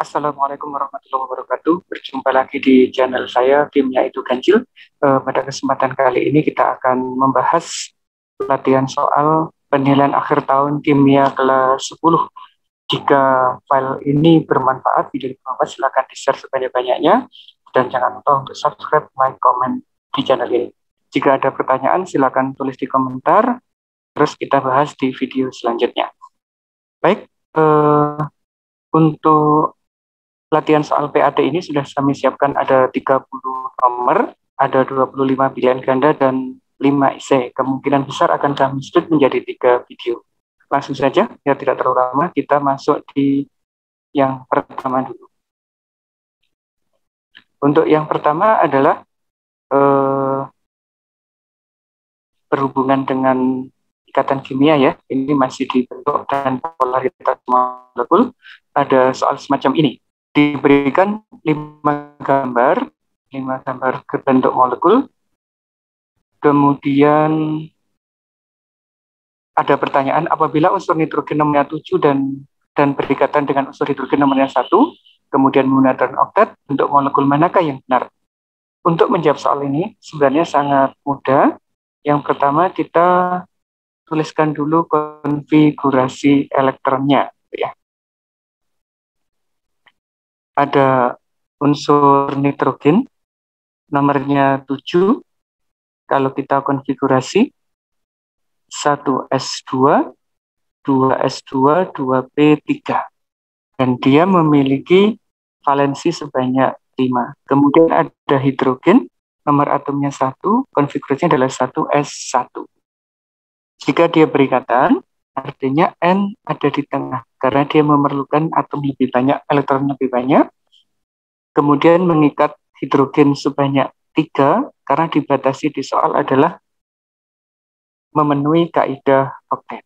Assalamualaikum warahmatullahi wabarakatuh. Berjumpa lagi di channel saya, Kimia itu Ganjil. Pada kesempatan kali ini kita akan membahas latihan soal penilaian akhir tahun kimia kelas 10. Jika file ini bermanfaat, video ini bermanfaat, silakan di-share sebanyak-banyaknya. Dan jangan lupa untuk subscribe, like, komen di channel ini. Jika ada pertanyaan, silakan tulis di komentar. Terus kita bahas di video selanjutnya. Baik, untuk latihan soal PAT ini sudah kami siapkan ada 30 nomor, ada 25 pilihan ganda dan 5 esai. Kemungkinan besar akan kami split menjadi 3 video. Langsung saja, ya tidak terlalu lama, kita masuk di yang pertama dulu. Untuk yang pertama adalah berhubungan dengan ikatan kimia ya. Ini masih dibentuk dan polaritas molekul. Ada soal semacam ini. Diberikan 5 gambar berbentuk molekul, kemudian ada pertanyaan apabila unsur nitrogen nomornya 7 dan berikatan dengan unsur hidrogen nomornya 1, kemudian menggunakan oktet, bentuk molekul manakah yang benar? Untuk menjawab soal ini sebenarnya sangat mudah. Yang pertama kita tuliskan dulu konfigurasi elektronnya ya. Ada unsur nitrogen nomornya 7. Kalau kita konfigurasi 1s2, 2s2, 2p3, dan dia memiliki valensi sebanyak 5. Kemudian ada hidrogen nomor atomnya 1, konfigurasinya adalah 1s1. Jika dia berikatan, artinya N ada di tengah, karena dia memerlukan atom lebih banyak, elektron lebih banyak. Kemudian mengikat hidrogen sebanyak 3, karena dibatasi di soal adalah memenuhi kaidah oktet.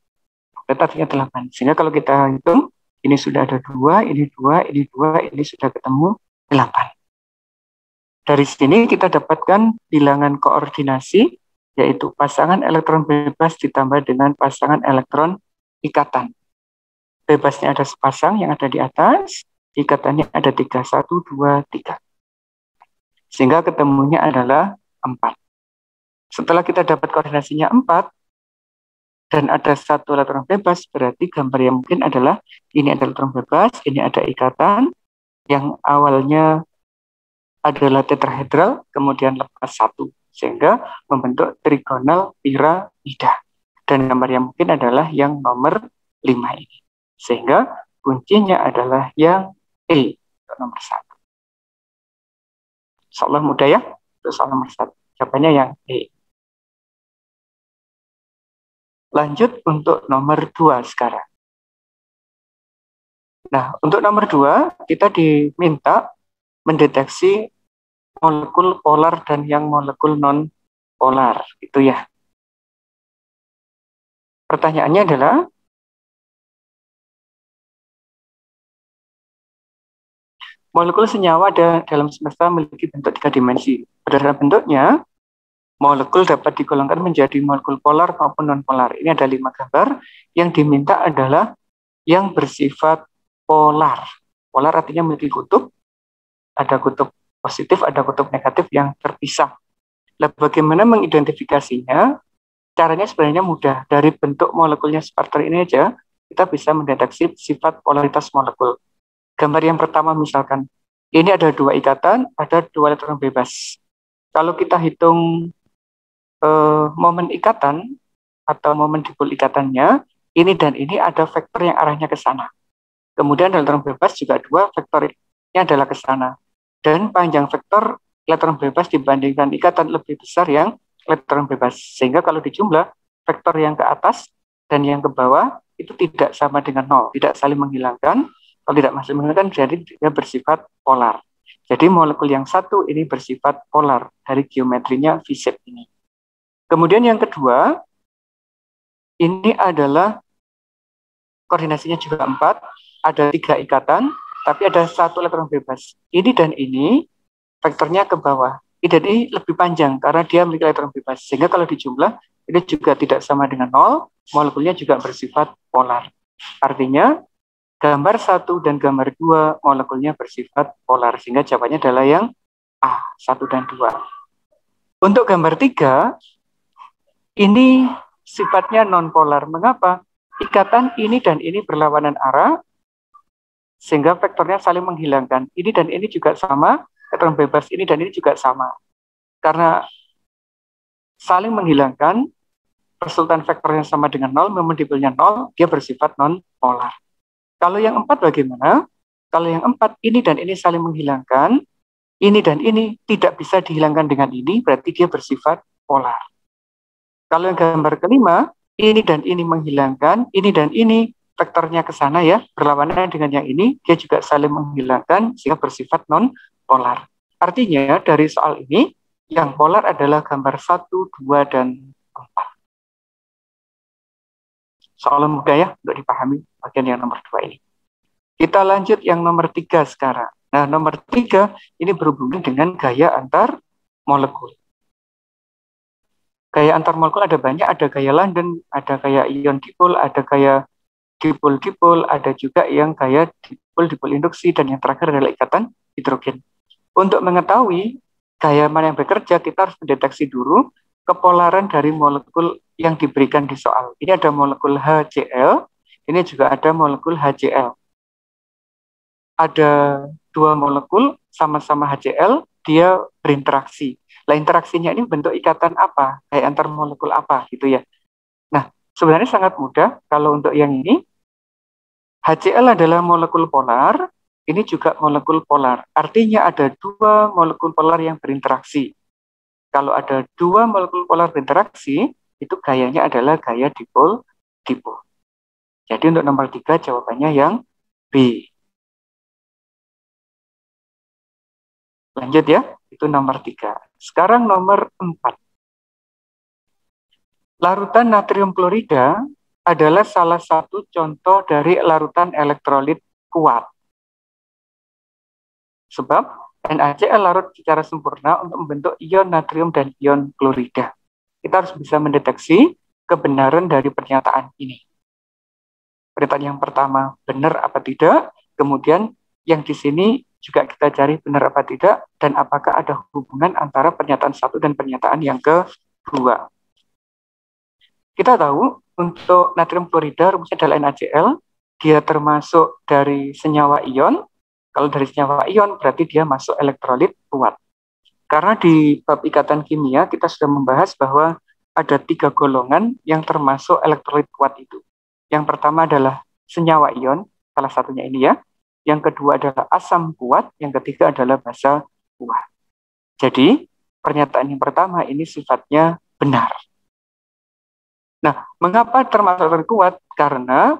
Oktet artinya 8. Sehingga kalau kita hitung, ini sudah ada 2, ini 2, ini 2, ini sudah ketemu 8. Dari sini kita dapatkan bilangan koordinasi, yaitu pasangan elektron bebas ditambah dengan pasangan elektron ikatan. Bebasnya ada sepasang yang ada di atas, ikatannya ada 3, 1, 2, 3. Sehingga ketemunya adalah 4. Setelah kita dapat koordinasinya 4, dan ada 1 elektron bebas, berarti gambar yang mungkin adalah ini ada elektron bebas, ini ada ikatan, yang awalnya adalah tetrahedral, kemudian lepas 1. Sehingga membentuk trigonal piramida. Dan gambar yang mungkin adalah yang nomor 5 ini. Sehingga kuncinya adalah yang E, nomor 1. Insyaallah mudah ya, itu soal nomor 1. Jawabannya yang E. Lanjut untuk nomor 2 sekarang. Nah, untuk nomor 2, kita diminta mendeteksi molekul polar dan yang molekul non-polar, itu ya. Pertanyaannya adalah, molekul senyawa dalam semesta memiliki bentuk 3 dimensi. Berdasarkan bentuknya, molekul dapat digolongkan menjadi molekul polar maupun non-polar. Ini ada 5 gambar. Yang diminta adalah yang bersifat polar. Polar artinya memiliki kutub. Ada kutub positif, ada kutub negatif yang terpisah. Nah, bagaimana mengidentifikasinya? Caranya sebenarnya mudah. Dari bentuk molekulnya seperti ini aja, kita bisa mendeteksi sifat polaritas molekul. Gambar yang pertama misalkan, ini ada 2 ikatan, ada 2 elektron bebas. Kalau kita hitung momen ikatan atau momen dipol ikatannya, ini dan ini ada vektor yang arahnya ke sana. Kemudian elektron bebas juga 2, vektornya adalah ke sana. Dan panjang vektor elektron bebas dibandingkan ikatan lebih besar yang elektron bebas. Sehingga kalau dijumlah, vektor yang ke atas dan yang ke bawah itu tidak sama dengan 0, tidak saling menghilangkan. Kalau tidak saling menghilangkan, jadi dia bersifat polar. Jadi molekul yang 1 ini bersifat polar dari geometrinya V-shape ini. Kemudian yang kedua, ini adalah koordinasinya juga 4, ada 3 ikatan, tapi ada 1 elektron bebas. Ini dan ini vektornya ke bawah. Ini lebih panjang karena dia memiliki elektron bebas. Sehingga kalau dijumlah, ini juga tidak sama dengan 0, molekulnya juga bersifat polar. Artinya, Gambar 1 dan gambar 2 molekulnya bersifat polar, sehingga jawabannya adalah yang A, 1 dan 2. Untuk gambar 3, ini sifatnya non-polar. Mengapa? Ikatan ini dan ini berlawanan arah, sehingga vektornya saling menghilangkan. Ini dan ini juga sama, elektron bebas ini dan ini juga sama. Karena saling menghilangkan, resultan vektornya sama dengan 0, multipelnya 0, dia bersifat non-polar. Kalau yang 4 bagaimana? Kalau yang 4, ini dan ini saling menghilangkan, ini dan ini tidak bisa dihilangkan dengan ini, berarti dia bersifat polar. Kalau yang gambar kelima, ini dan ini menghilangkan, ini dan ini vektornya ke sana ya, berlawanan dengan yang ini, dia juga saling menghilangkan sehingga bersifat non-polar. Artinya dari soal ini, yang polar adalah gambar 1, 2, dan 4. Soal mudah ya, untuk dipahami bagian yang nomor 2 ini. Kita lanjut yang nomor 3 sekarang. Nah, nomor 3 ini berhubungan dengan gaya antar molekul. Gaya antar molekul ada banyak, ada gaya London, ada gaya ion dipol, ada gaya dipol-dipol, ada juga yang gaya dipol-dipol induksi, dan yang terakhir adalah ikatan hidrogen. Untuk mengetahui gaya mana yang bekerja, kita harus mendeteksi dulu kepolaran dari molekul yang diberikan di soal. Ini ada molekul HCl, ini juga ada molekul HCl. Ada dua molekul sama-sama HCl, dia berinteraksi. Nah, interaksinya ini bentuk ikatan apa? Kayak antar molekul apa gitu ya. Nah, sebenarnya sangat mudah. Kalau untuk yang ini, HCl adalah molekul polar, ini juga molekul polar. Artinya ada dua molekul polar yang berinteraksi. Kalau ada dua molekul polar berinteraksi, itu gayanya adalah gaya dipol-dipol. Jadi untuk nomor 3 jawabannya yang B. Lanjut ya, itu nomor 3. Sekarang nomor 4. Larutan natrium klorida adalah salah satu contoh dari larutan elektrolit kuat. Sebab NaCl larut secara sempurna untuk membentuk ion natrium dan ion klorida. Kita harus bisa mendeteksi kebenaran dari pernyataan ini. Pernyataan yang pertama benar apa tidak, kemudian yang di sini juga kita cari benar apa tidak, dan apakah ada hubungan antara pernyataan satu dan pernyataan yang kedua. Kita tahu untuk natrium klorida rumusnya adalah NaCl, dia termasuk dari senyawa ion. Kalau dari senyawa ion berarti dia masuk elektrolit kuat. Karena di bab ikatan kimia kita sudah membahas bahwa ada 3 golongan yang termasuk elektrolit kuat itu. Yang pertama adalah senyawa ion, salah satunya ini ya. Yang kedua adalah asam kuat, yang ketiga adalah basa kuat. Jadi pernyataan yang pertama ini sifatnya benar. Nah, mengapa termasuk elektrolit kuat? Karena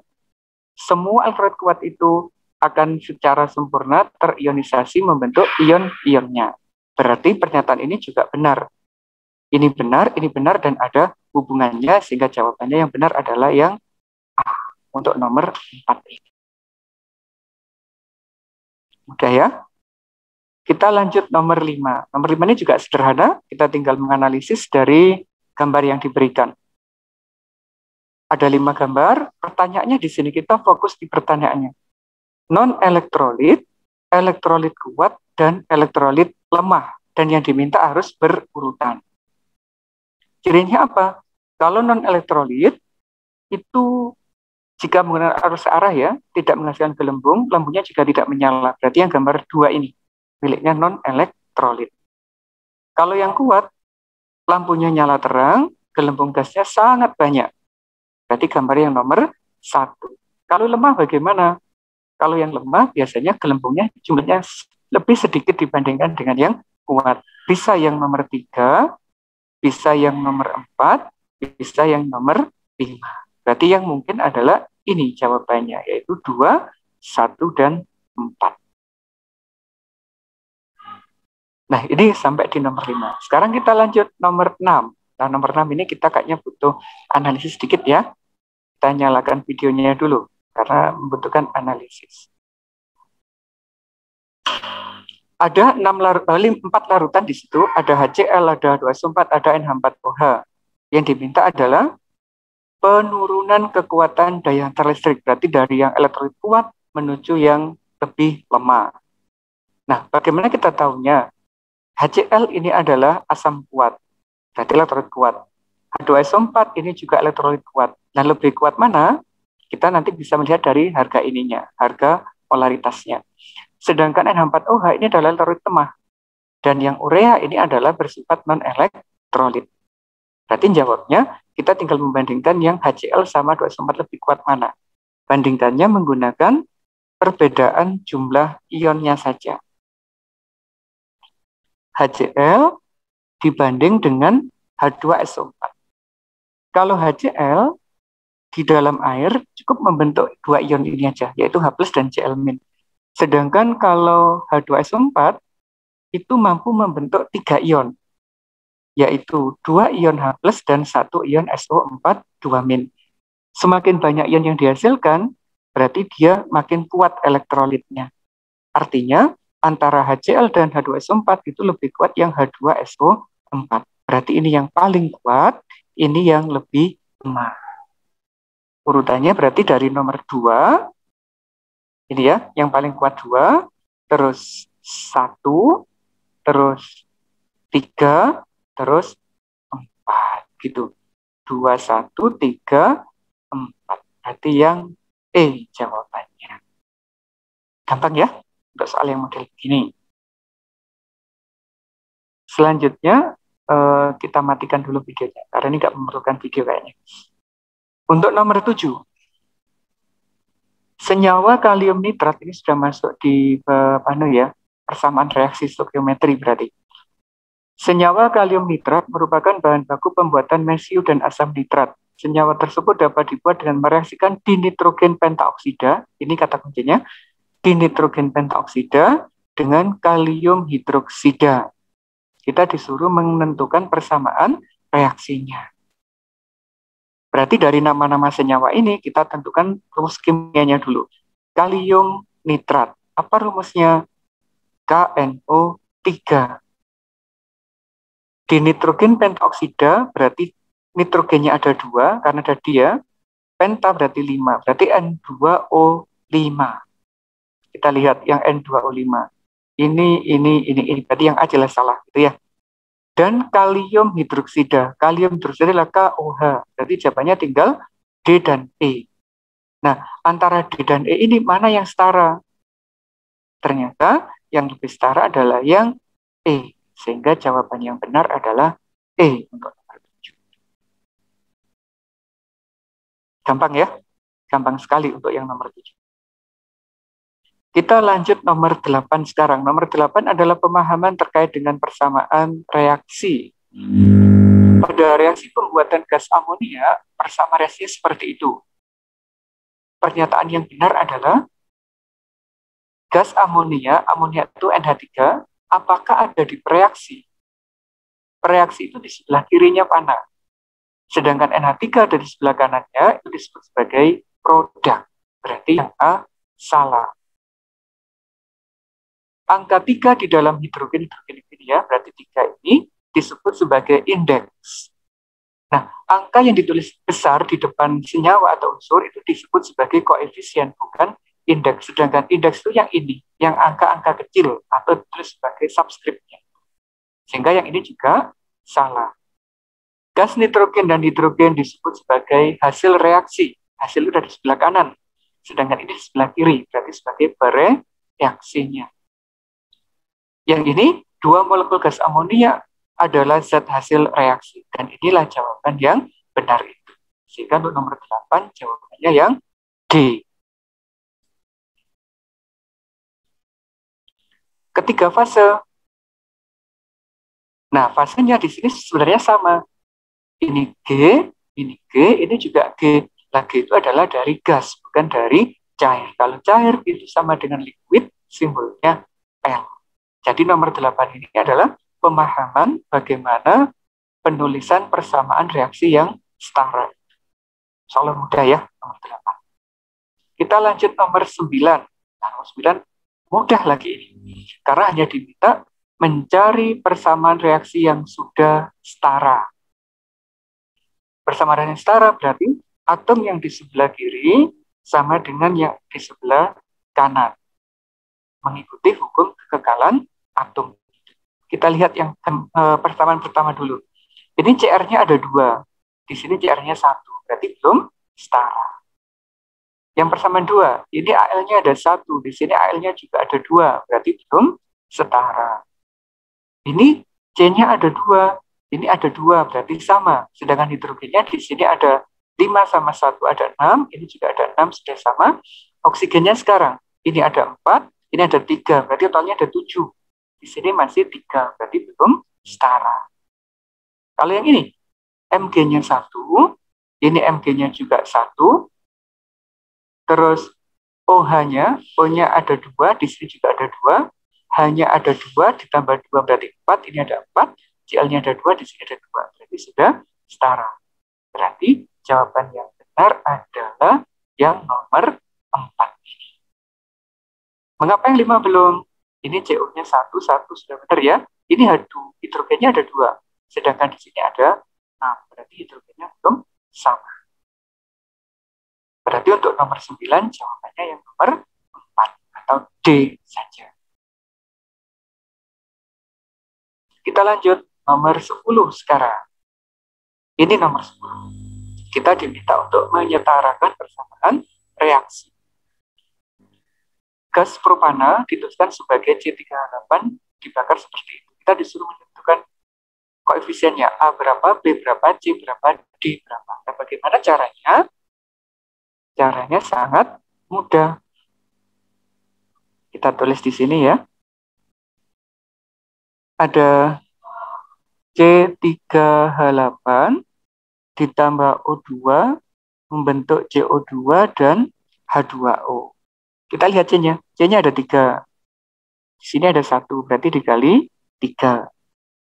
semua elektrolit kuat itu akan secara sempurna terionisasi membentuk ion-ionnya. Berarti pernyataan ini juga benar. Ini benar, dan ada hubungannya, sehingga jawabannya yang benar adalah yang A untuk nomor 4 ini. Mudah ya? Kita lanjut nomor 5. Nomor 5 ini juga sederhana, kita tinggal menganalisis dari gambar yang diberikan. Ada 5 gambar, pertanyaannya di sini kita fokus di pertanyaannya. Non-elektrolit, elektrolit kuat, dan elektrolit lemah. Dan yang diminta harus berurutan. Cirinya apa? Kalau non-elektrolit, itu jika menggunakan arus arah ya, tidak menghasilkan gelembung, lampunya juga tidak menyala. Berarti yang gambar 2 ini, miliknya non-elektrolit. Kalau yang kuat, lampunya nyala terang, gelembung gasnya sangat banyak. Berarti gambar yang nomor 1. Kalau lemah bagaimana? Kalau yang lemah biasanya gelembungnya jumlahnya lebih sedikit dibandingkan dengan yang kuat. Bisa yang nomor 3, bisa yang nomor 4, bisa yang nomor 5. Berarti yang mungkin adalah ini jawabannya, yaitu 2, 1, dan 4. Nah, ini sampai di nomor 5. Sekarang kita lanjut nomor 6. Nah, nomor 6 ini kita kayaknya butuh analisis sedikit ya. Kita nyalakan videonya dulu, karena membutuhkan analisis. Ada 4 larutan di situ, ada HCl, ada H2SO4, ada NH4OH. Yang diminta adalah penurunan kekuatan daya antar listrik, berarti dari yang elektrolit kuat menuju yang lebih lemah. Nah, bagaimana kita tahunya? HCl ini adalah asam kuat, berarti elektrolit kuat. H2SO4 ini juga elektrolit kuat. Nah, lebih kuat mana? Kita nanti bisa melihat dari harga ininya, harga polaritasnya. Sedangkan NH4OH ini adalah elektrolit lemah. Dan yang urea ini adalah bersifat non-elektrolit. Berarti jawabnya, kita tinggal membandingkan yang HCl sama H2SO4 lebih kuat mana. Bandingkannya menggunakan perbedaan jumlah ionnya saja. HCl dibanding dengan H2SO4. Kalau HCl di dalam air cukup membentuk dua ion ini aja, yaitu H+ dan Cl-. Sedangkan kalau H2SO4 itu mampu membentuk 3 ion, yaitu 2 ion H+ dan 1 ion SO4 2-. Semakin banyak ion yang dihasilkan, berarti dia makin kuat elektrolitnya. Artinya, antara HCl dan H2SO4 itu lebih kuat yang H2SO4. Berarti ini yang paling kuat, ini yang lebih lemah. Urutannya berarti dari nomor 2, ini ya, yang paling kuat 2, terus 1, terus 3, terus 4, gitu. 2, 1, 3, 4. Berarti yang E jawabannya. Gampang ya, untuk soal yang model begini. Selanjutnya, kita matikan dulu videonya, karena ini nggak memerlukan video kayaknya. Untuk nomor 7, senyawa kalium nitrat ini sudah masuk di persamaan reaksi stoikiometri berarti. Senyawa kalium nitrat merupakan bahan baku pembuatan mesiu dan asam nitrat. Senyawa tersebut dapat dibuat dengan mereaksikan dinitrogen pentaoksida, ini kata kuncinya, dinitrogen pentaoksida dengan kalium hidroksida. Kita disuruh menentukan persamaan reaksinya. Berarti dari nama-nama senyawa ini kita tentukan rumus kimianya dulu. Kalium nitrat. Apa rumusnya? KNO3. Dinitrogen pentaoksida berarti nitrogennya ada 2 karena ada dia. Penta berarti 5. Berarti N2O5. Kita lihat yang N2O5. Ini. Berarti yang A jelas salah gitu ya. Dan kalium hidroksida. Kalium hidroksida adalah KOH. Berarti jawabannya tinggal D dan E. Nah, antara D dan E ini mana yang setara? Ternyata yang lebih setara adalah yang E. Sehingga jawaban yang benar adalah E untuk nomor 7. Gampang ya? Gampang sekali untuk yang nomor 7. Kita lanjut nomor 8 sekarang. Nomor 8 adalah pemahaman terkait dengan persamaan reaksi. Pada reaksi pembuatan gas amonia, persamaan reaksinya seperti itu. Pernyataan yang benar adalah gas amonia itu NH3, apakah ada di reaksi? Reaksi itu di sebelah kirinya mana? Sedangkan NH3 ada di sebelah kanannya, itu disebut sebagai produk. Berarti yang A salah. Angka 3 di dalam hidrogen ini ya, berarti 3 ini disebut sebagai indeks. Nah, angka yang ditulis besar di depan senyawa atau unsur itu disebut sebagai koefisien, bukan indeks. Sedangkan indeks itu yang ini, yang angka-angka kecil atau ditulis sebagai subskripnya. Sehingga yang ini juga salah. Gas nitrogen dan hidrogen disebut sebagai hasil reaksi. Hasil itu dari sebelah kanan. Sedangkan ini di sebelah kiri, berarti sebagai bereaksinya. Yang ini, 2 molekul gas amonia adalah zat hasil reaksi. Dan inilah jawaban yang benar itu. Sehingga untuk nomor 8, jawabannya yang D. Ketiga fase. Nah, fasenya di sini sebenarnya sama. Ini G, ini juga G. Nah, G itu adalah dari gas, bukan dari cair. Kalau cair itu sama dengan liquid, simbolnya L. Jadi nomor 8 ini adalah pemahaman bagaimana penulisan persamaan reaksi yang setara. Soalnya mudah ya, nomor 8. Kita lanjut nomor 9. Nah, nomor 9 mudah lagi ini. Karena hanya diminta mencari persamaan reaksi yang sudah setara. Persamaan yang setara berarti atom yang di sebelah kiri sama dengan yang di sebelah kanan. Mengikuti hukum kekekalan atom. Kita lihat yang persamaan pertama dulu. Ini CR-nya ada 2. Di sini CR-nya 1. Berarti belum setara. Yang persamaan 2. Ini AL-nya ada 1. Di sini AL-nya juga ada 2. Berarti belum setara. Ini C-nya ada 2. Ini ada 2. Berarti sama. Sedangkan hidrogennya di sini ada 5 sama 1 ada 6. Ini juga ada 6. Sudah sama. Oksigennya sekarang. Ini ada 4. Ini ada 3. Berarti totalnya ada 7. Di sini masih 3. Berarti belum setara. Kalau yang ini, Mg-nya 1. Ini Mg-nya juga 1. Terus OH-nya, O-nya ada 2. Di sini juga ada 2. H-nya ada 2. Ditambah 2 berarti 4. Ini ada 4. Cl-nya ada 2. Di sini ada 2. Berarti sudah setara. Berarti jawaban yang benar adalah yang nomor 4 ini. Mengapa yang 5 belum? Ini CO-nya 1 sudah benar ya. Ini H2, hidrogennya ada 2. Sedangkan di sini ada 6. Berarti hidrogennya belum sama. Berarti untuk nomor 9 jawabannya yang nomor 4 atau D saja. Kita lanjut nomor 10 sekarang. Ini nomor 10. Kita diminta untuk menyetarakan persamaan reaksi. Gas propana dituliskan sebagai C3H8 dibakar seperti itu. Kita disuruh menentukan koefisiennya A berapa, B berapa, C berapa, D berapa. Nah, bagaimana caranya? Caranya sangat mudah. Kita tulis di sini ya. Ada C3H8 ditambah O2 membentuk CO2 dan H2O. Kita lihat C-nya. C-nya ada 3. Di sini ada 1, berarti dikali 3.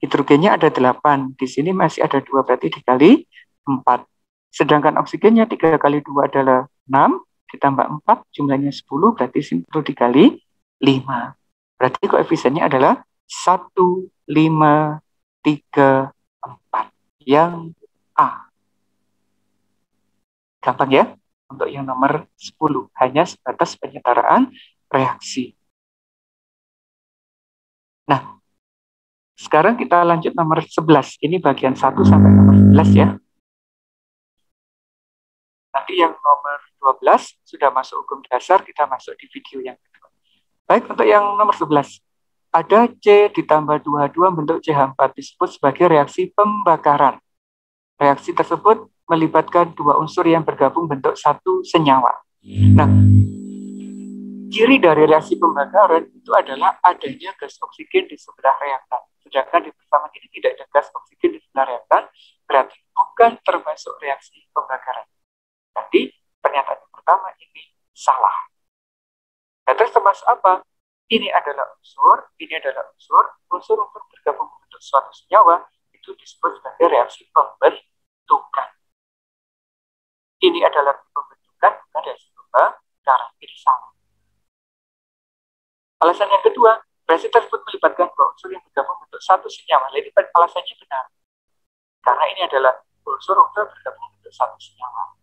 Hidrogennya ada 8. Di sini masih ada 2, berarti dikali 4. Sedangkan oksigennya 3 kali 2 adalah 6. Ditambah 4, jumlahnya 10, berarti sini perlu dikali 5. Berarti koefisiennya adalah 1, 5, 3, 4. Yang A. Gampang ya? Untuk yang nomor 10, hanya sebatas penyetaraan reaksi. Nah, sekarang kita lanjut nomor 11. Ini bagian 1 sampai nomor 11 ya. Nanti yang nomor 12 sudah masuk hukum dasar, kita masuk di video yang kedua. Baik, untuk yang nomor 11. Ada C ditambah 2H2 bentuk CH4 disebut sebagai reaksi pembakaran. Reaksi tersebut melibatkan 2 unsur yang bergabung bentuk satu senyawa. Nah, ciri dari reaksi pembakaran itu adalah adanya gas oksigen di sebelah reaktan. Sedangkan di persamaan ini tidak ada gas oksigen di sebelah reaktan, berarti bukan termasuk reaksi pembakaran. Jadi, pernyataan yang pertama ini salah. Nah, terus termasuk apa? Ini adalah unsur, ini adalah unsur untuk bergabung bentuk suatu senyawa, itu disebut sebagai reaksi pembentukan. Ini adalah pembentukan, bukan reaksi pembakaran. Ini salah. Alasan yang kedua, reaksi tersebut melibatkan 2 unsur yang bergabung bentuk satu senyawa. Jadi alasannya benar. Karena ini adalah unsur bergabung bentuk satu senyawa.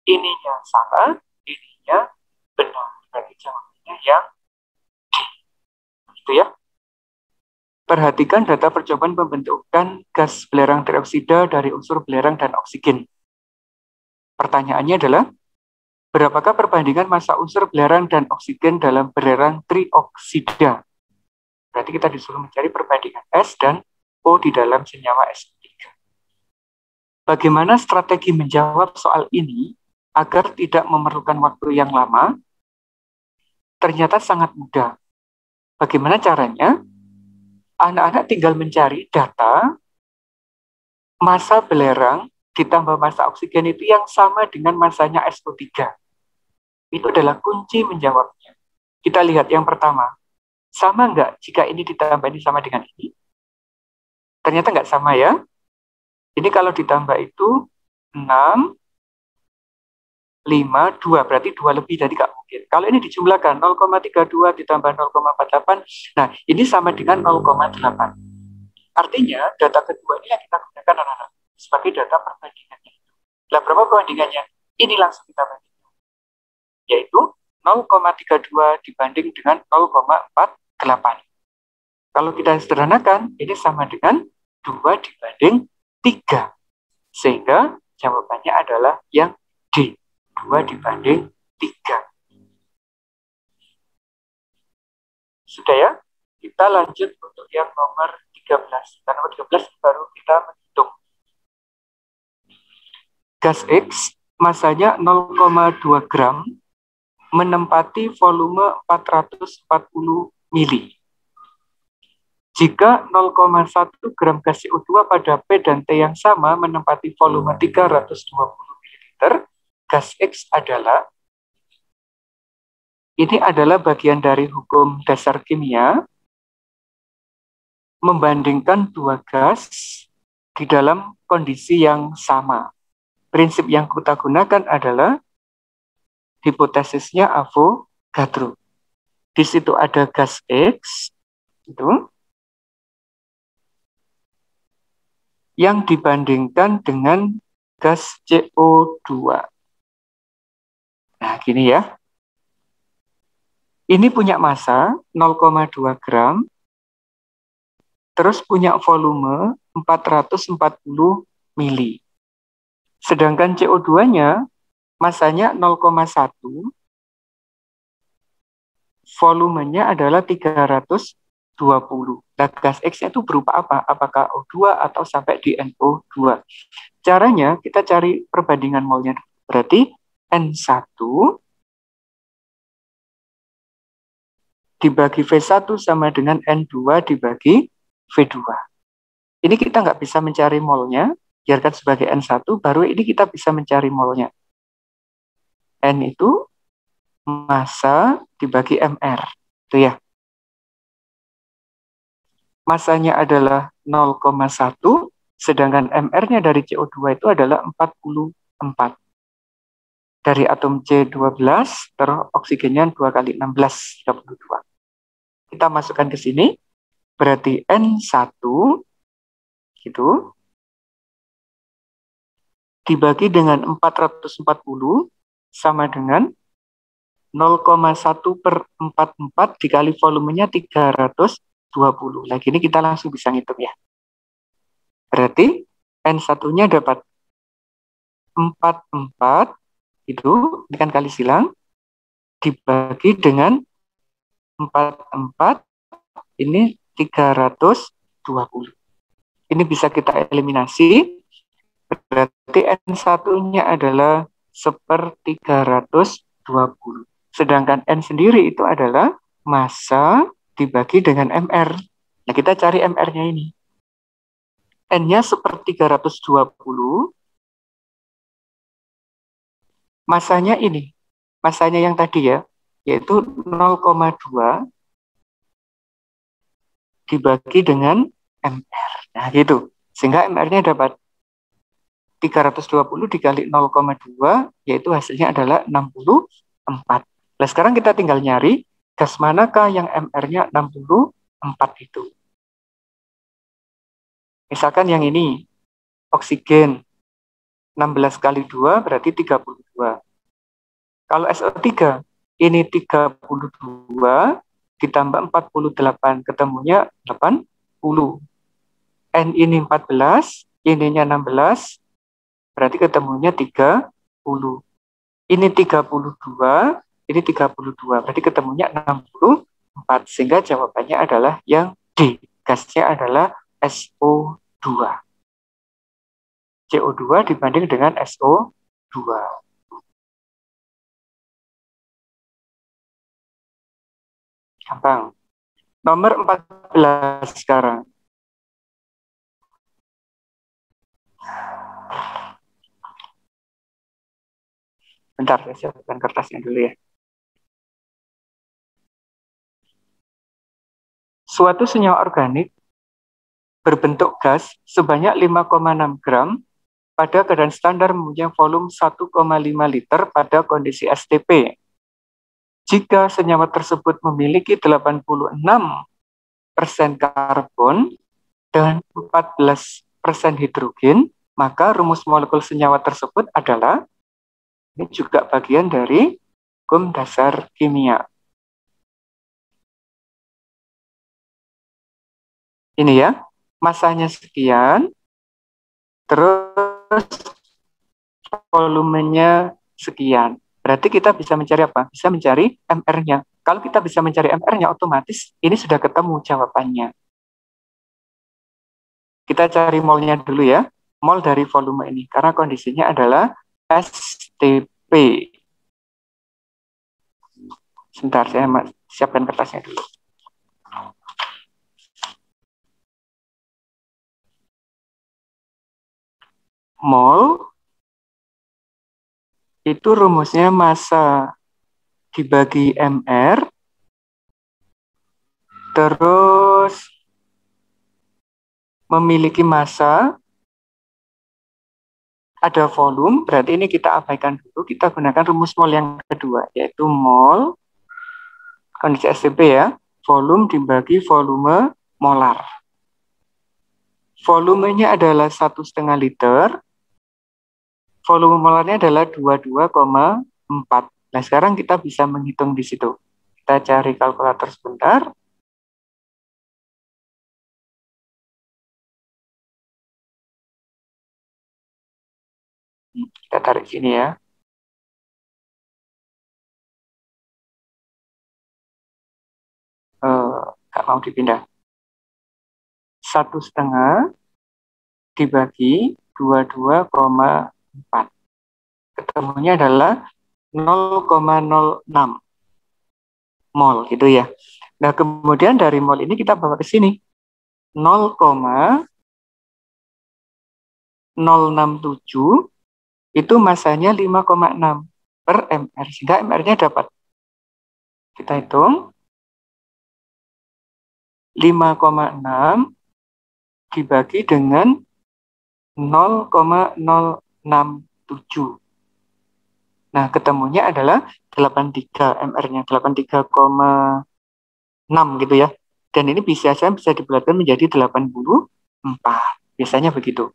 Ininya salah, ininya benar. Berarti jawabannya yang D. Gitu ya. Perhatikan data percobaan pembentukan gas belerang trioksida dari unsur belerang dan oksigen. Pertanyaannya adalah, berapakah perbandingan massa unsur belerang dan oksigen dalam belerang trioksida? Berarti kita disuruh mencari perbandingan S dan O di dalam senyawa S3. Bagaimana strategi menjawab soal ini agar tidak memerlukan waktu yang lama? Ternyata sangat mudah. Bagaimana caranya? Anak-anak tinggal mencari data massa belerang ditambah massa oksigen itu yang sama dengan massanya SO3. Itu adalah kunci menjawabnya. Kita lihat yang pertama. Sama nggak jika ini ditambah ini sama dengan ini? Ternyata nggak sama ya. Ini kalau ditambah itu 6, 5, 2. Berarti 2 lebih dari nggak mungkin. Kalau ini dijumlahkan 0,32 ditambah 0,48. Nah, ini sama dengan 0,8. Artinya data kedua ini yang kita gunakan anak-anak sebagai data perbandingannya. Nah, berapa perbandingannya? Ini langsung kita bandingkan. Yaitu 0,32 dibanding dengan 0,48. Kalau kita sederhanakan, ini sama dengan 2 dibanding 3. Sehingga jawabannya adalah yang D, 2 dibanding 3. Sudah ya? Kita lanjut untuk yang nomor 13. Karena nomor 13 baru kita menghitung. Gas X masanya 0,2 gram menempati volume 440 mili. Jika 0,1 gram gas CO2 pada P dan T yang sama menempati volume 320 ml, gas X adalah, ini adalah bagian dari hukum dasar kimia, membandingkan dua gas di dalam kondisi yang sama. Prinsip yang kita gunakan adalah hipotesisnya Avogadro. Di situ ada gas X, itu, yang dibandingkan dengan gas CO2. Nah, gini ya. Ini punya massa 0,2 gram, terus punya volume 440 mili. Sedangkan CO2-nya massanya 0,1, volumenya adalah 320. Nah, gas X itu berupa apa? Apakah O2 atau sampai di NO2? Caranya kita cari perbandingan molnya. Berarti N1 dibagi V1 sama dengan N2 dibagi V2. Ini kita nggak bisa mencari molnya, biarkan sebagai N1, baru ini kita bisa mencari molnya. N itu massa dibagi MR. Itu ya. Massanya adalah 0,1, sedangkan MR-nya dari CO2 itu adalah 44. Dari atom C12, terus oksigennya 2 kali 16, 32. Kita masukkan ke sini, berarti N1 gitu, dibagi dengan 440 sama dengan 0,1 per 44 dikali volumenya 320. Lagi ini kita langsung bisa ngitung ya. Berarti N1-nya dapat 44, itu, ini kan kali silang, dibagi dengan 44, ini 320. Ini bisa kita eliminasi, berarti N1-nya adalah 1/320. Sedangkan N sendiri itu adalah massa dibagi dengan MR. Nah, kita cari MR-nya ini. N-nya 1/320, massanya ini, massanya yang tadi ya, yaitu 0,2 dibagi dengan MR. Nah, gitu. Sehingga MR-nya dapat 320 dikali 0,2, yaitu hasilnya adalah 64. Nah, sekarang kita tinggal nyari gas manakah yang MR-nya 64 itu. Misalkan yang ini, oksigen, 16 kali 2 berarti 32. Kalau SO3, ini 32 ditambah 48, ketemunya 80. N ini 14, ininya 16, berarti ketemunya 30. Ini 32, ini 32, berarti ketemunya 64. Sehingga jawabannya adalah yang D. Gasnya adalah SO2. CO2 dibanding dengan SO2. Gampang. Nomor 14 sekarang. Bentar, saya siapkan kertasnya dulu ya. Suatu senyawa organik berbentuk gas sebanyak 5,6 gram pada keadaan standar mempunyai volume 1,5 liter pada kondisi STP. Jika senyawa tersebut memiliki 86% karbon dan 14% hidrogen, maka rumus molekul senyawa tersebut adalah, ini juga bagian dari hukum dasar kimia. Ini ya, masanya sekian, terus volumenya sekian. Berarti kita bisa mencari apa? Bisa mencari MR-nya. Kalau kita bisa mencari MR-nya, otomatis ini sudah ketemu jawabannya. Kita cari molnya dulu ya. Mol dari volume ini. Karena kondisinya adalah STP. Sebentar, saya siapkan kertasnya dulu. Mol itu rumusnya massa dibagi MR, terus memiliki massa, ada volume, berarti ini kita abaikan dulu, kita gunakan rumus mol yang kedua, yaitu mol, kondisi STP ya, volume dibagi volume molar. Volumenya adalah 1,5 liter, volume molarnya adalah 22,4. Nah, sekarang kita bisa menghitung di situ. Kita cari kalkulator sebentar. Kita tarik sini ya. Nggak mau dipindah. 1,5 dibagi 22,4. Ketemunya adalah 0,06 mol gitu ya. Nah, kemudian dari mol ini kita bawa ke sini. 0,067 itu masanya 5,6 per mr. Sehingga mr-nya dapat. Kita hitung. 5,6 dibagi dengan 0,067. Nah, ketemunya adalah 83 mr-nya, 83,6 gitu ya. Dan ini bisa dibulatkan menjadi 84. Biasanya begitu.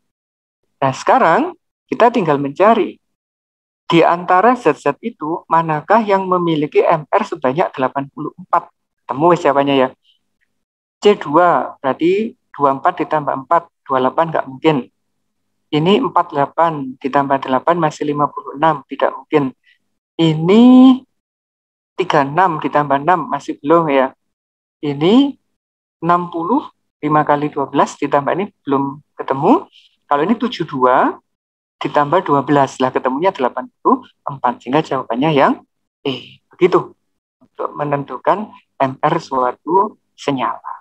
Nah, sekarang kita tinggal mencari di antara zat-zat itu manakah yang memiliki mr sebanyak 84. Temu jawabannya ya. C2 berarti 24 ditambah 4, 28 nggak mungkin. Ini 48 ditambah 8 masih 56, tidak mungkin. Ini 36 ditambah 6 masih belum ya. Ini 60, 5 kali 12 ditambah ini belum ketemu. Kalau ini 72 ditambah 12 lah ketemunya 84. Sehingga jawabannya yang E. Begitu untuk menentukan MR suatu senyawa.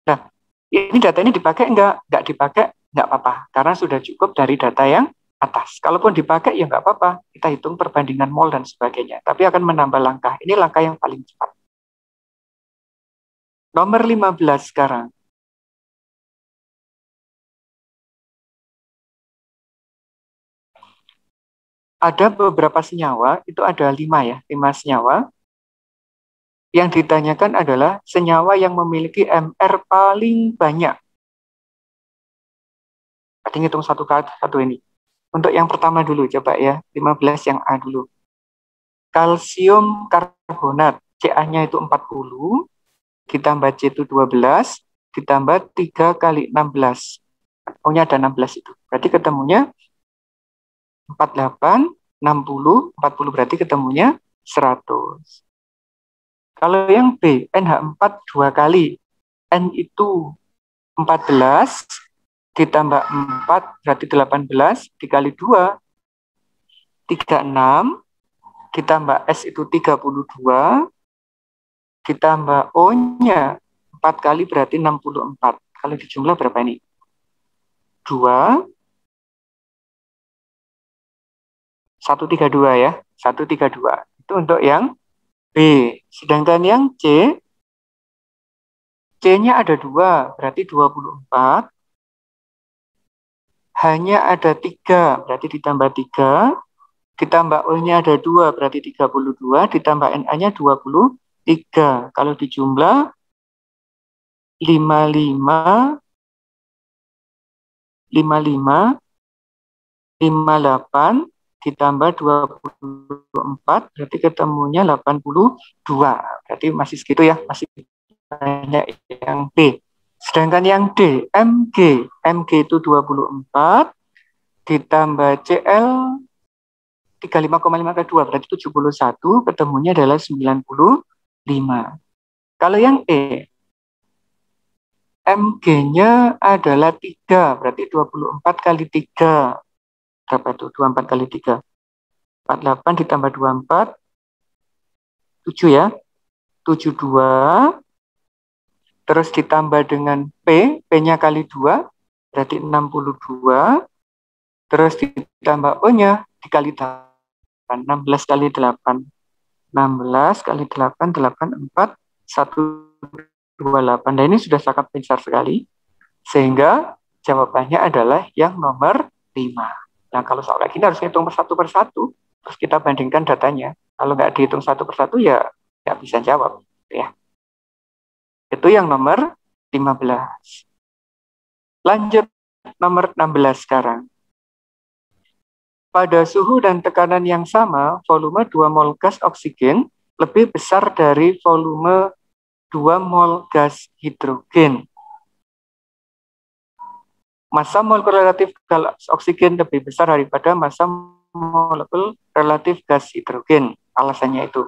Nah, ini data ini dipakai nggak dipakai nggak apa-apa karena sudah cukup dari data yang atas. Kalaupun dipakai ya nggak apa-apa, kita hitung perbandingan mol dan sebagainya. Tapi akan menambah langkah. Ini langkah yang paling cepat. Nomor 15 sekarang. Ada beberapa senyawa, itu ada 5 ya, 5 senyawa. Yang ditanyakan adalah senyawa yang memiliki MR paling banyak. Tadi ngitung satu ini. Untuk yang pertama dulu, coba ya, 15 yang A dulu. Kalsium karbonat, Ca-nya itu 40, ditambah C itu 12, ditambah 3 kali 16. Pokoknya ada 16 itu. Berarti ketemunya 48, 60, 40 berarti ketemunya 100. Kalau yang B, NH4 2 kali. N itu 14, ditambah 4 berarti 18, dikali 2, 36, ditambah S itu 32, ditambah O-nya 4 kali berarti 64. Kalau dijumlah berapa ini? 2, 132 ya, 132. Itu untuk yang B. Sedangkan yang C, C-nya ada 2, berarti 24. Hanya ada 3, berarti ditambah 3. Ditambah O-nya ada 2, berarti 32. Ditambah Na-nya 23. Kalau dijumlah 55, 55, 58, ditambah 24 berarti ketemunya 82. Berarti masih segitu ya, masih banyak yang B. Sedangkan yang D, MG itu 24 ditambah CL 35,5 ke 2 berarti 71, ketemunya adalah 95. Kalau yang E, MG-nya adalah 3, berarti 24 kali 3. Berapa itu? 24 kali 3. 48 ditambah 24, 7 ya. 72, terus ditambah dengan P-nya kali 2, berarti 62, terus ditambah O-nya dikali 8, 16 kali 8. 16 kali 8, 84, 128. Nah, ini sudah sangat pintar sekali. Sehingga jawabannya adalah yang nomor 5. Nah, kalau soal kayak gini harus hitung satu persatu. Terus kita bandingkan datanya. Kalau nggak dihitung satu persatu ya nggak bisa jawab. Ya. Itu yang nomor 15. Lanjut nomor 16 sekarang. Pada suhu dan tekanan yang sama, volume 2 mol gas oksigen lebih besar dari volume 2 mol gas hidrogen. Massa molekul relatif gas oksigen lebih besar daripada massa molekul relatif gas hidrogen. Alasannya itu.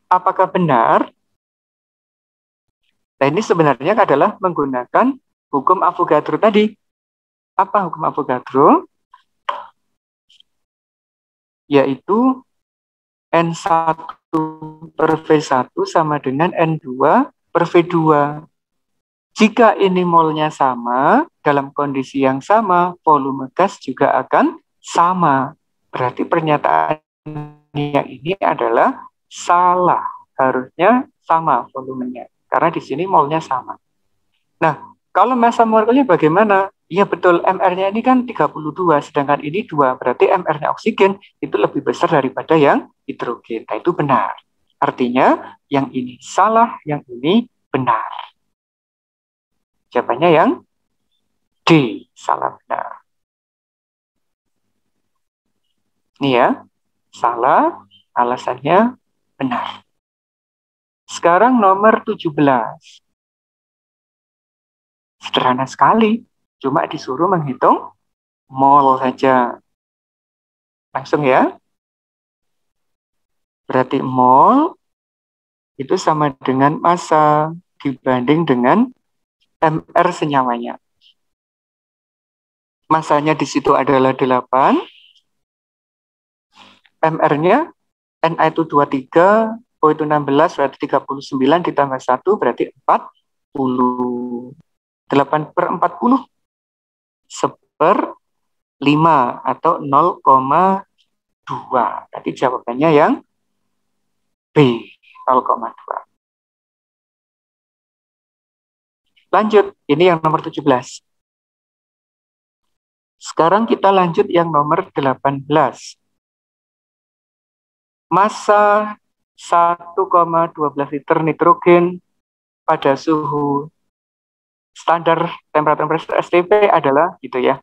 Apakah benar? Nah, ini sebenarnya adalah menggunakan hukum Avogadro tadi. Apa hukum Avogadro? Yaitu N1 per V1 sama dengan N2 per V2. Jika ini molnya sama, dalam kondisi yang sama, volume gas juga akan sama. Berarti pernyataan yang ini adalah salah. Harusnya sama volumenya. Karena di sini molnya sama. Nah, kalau massa molekulnya bagaimana? Iya betul, MR-nya ini kan 32, sedangkan ini 2. Berarti MR-nya oksigen itu lebih besar daripada yang hidrogen. Nah, itu benar. Artinya, yang ini salah, yang ini benar. Jawabannya yang D, salah benar. Ini ya, salah, alasannya benar. Sekarang nomor 17. Sederhana sekali, cuma disuruh menghitung mol saja. Langsung ya. Berarti mol itu sama dengan massa dibanding dengan MR senyawanya. Massanya di situ adalah 8. MR-nya Na itu 23, O itu 16, berarti 39 ditambah 1 berarti 40. 8 per 40 1/5 atau 0,2. Berarti jawabannya yang B, 0,2. Lanjut, ini yang nomor 17. Sekarang kita lanjut yang nomor 18. Massa 1,12 liter nitrogen pada suhu standar temperatur STP adalah gitu ya.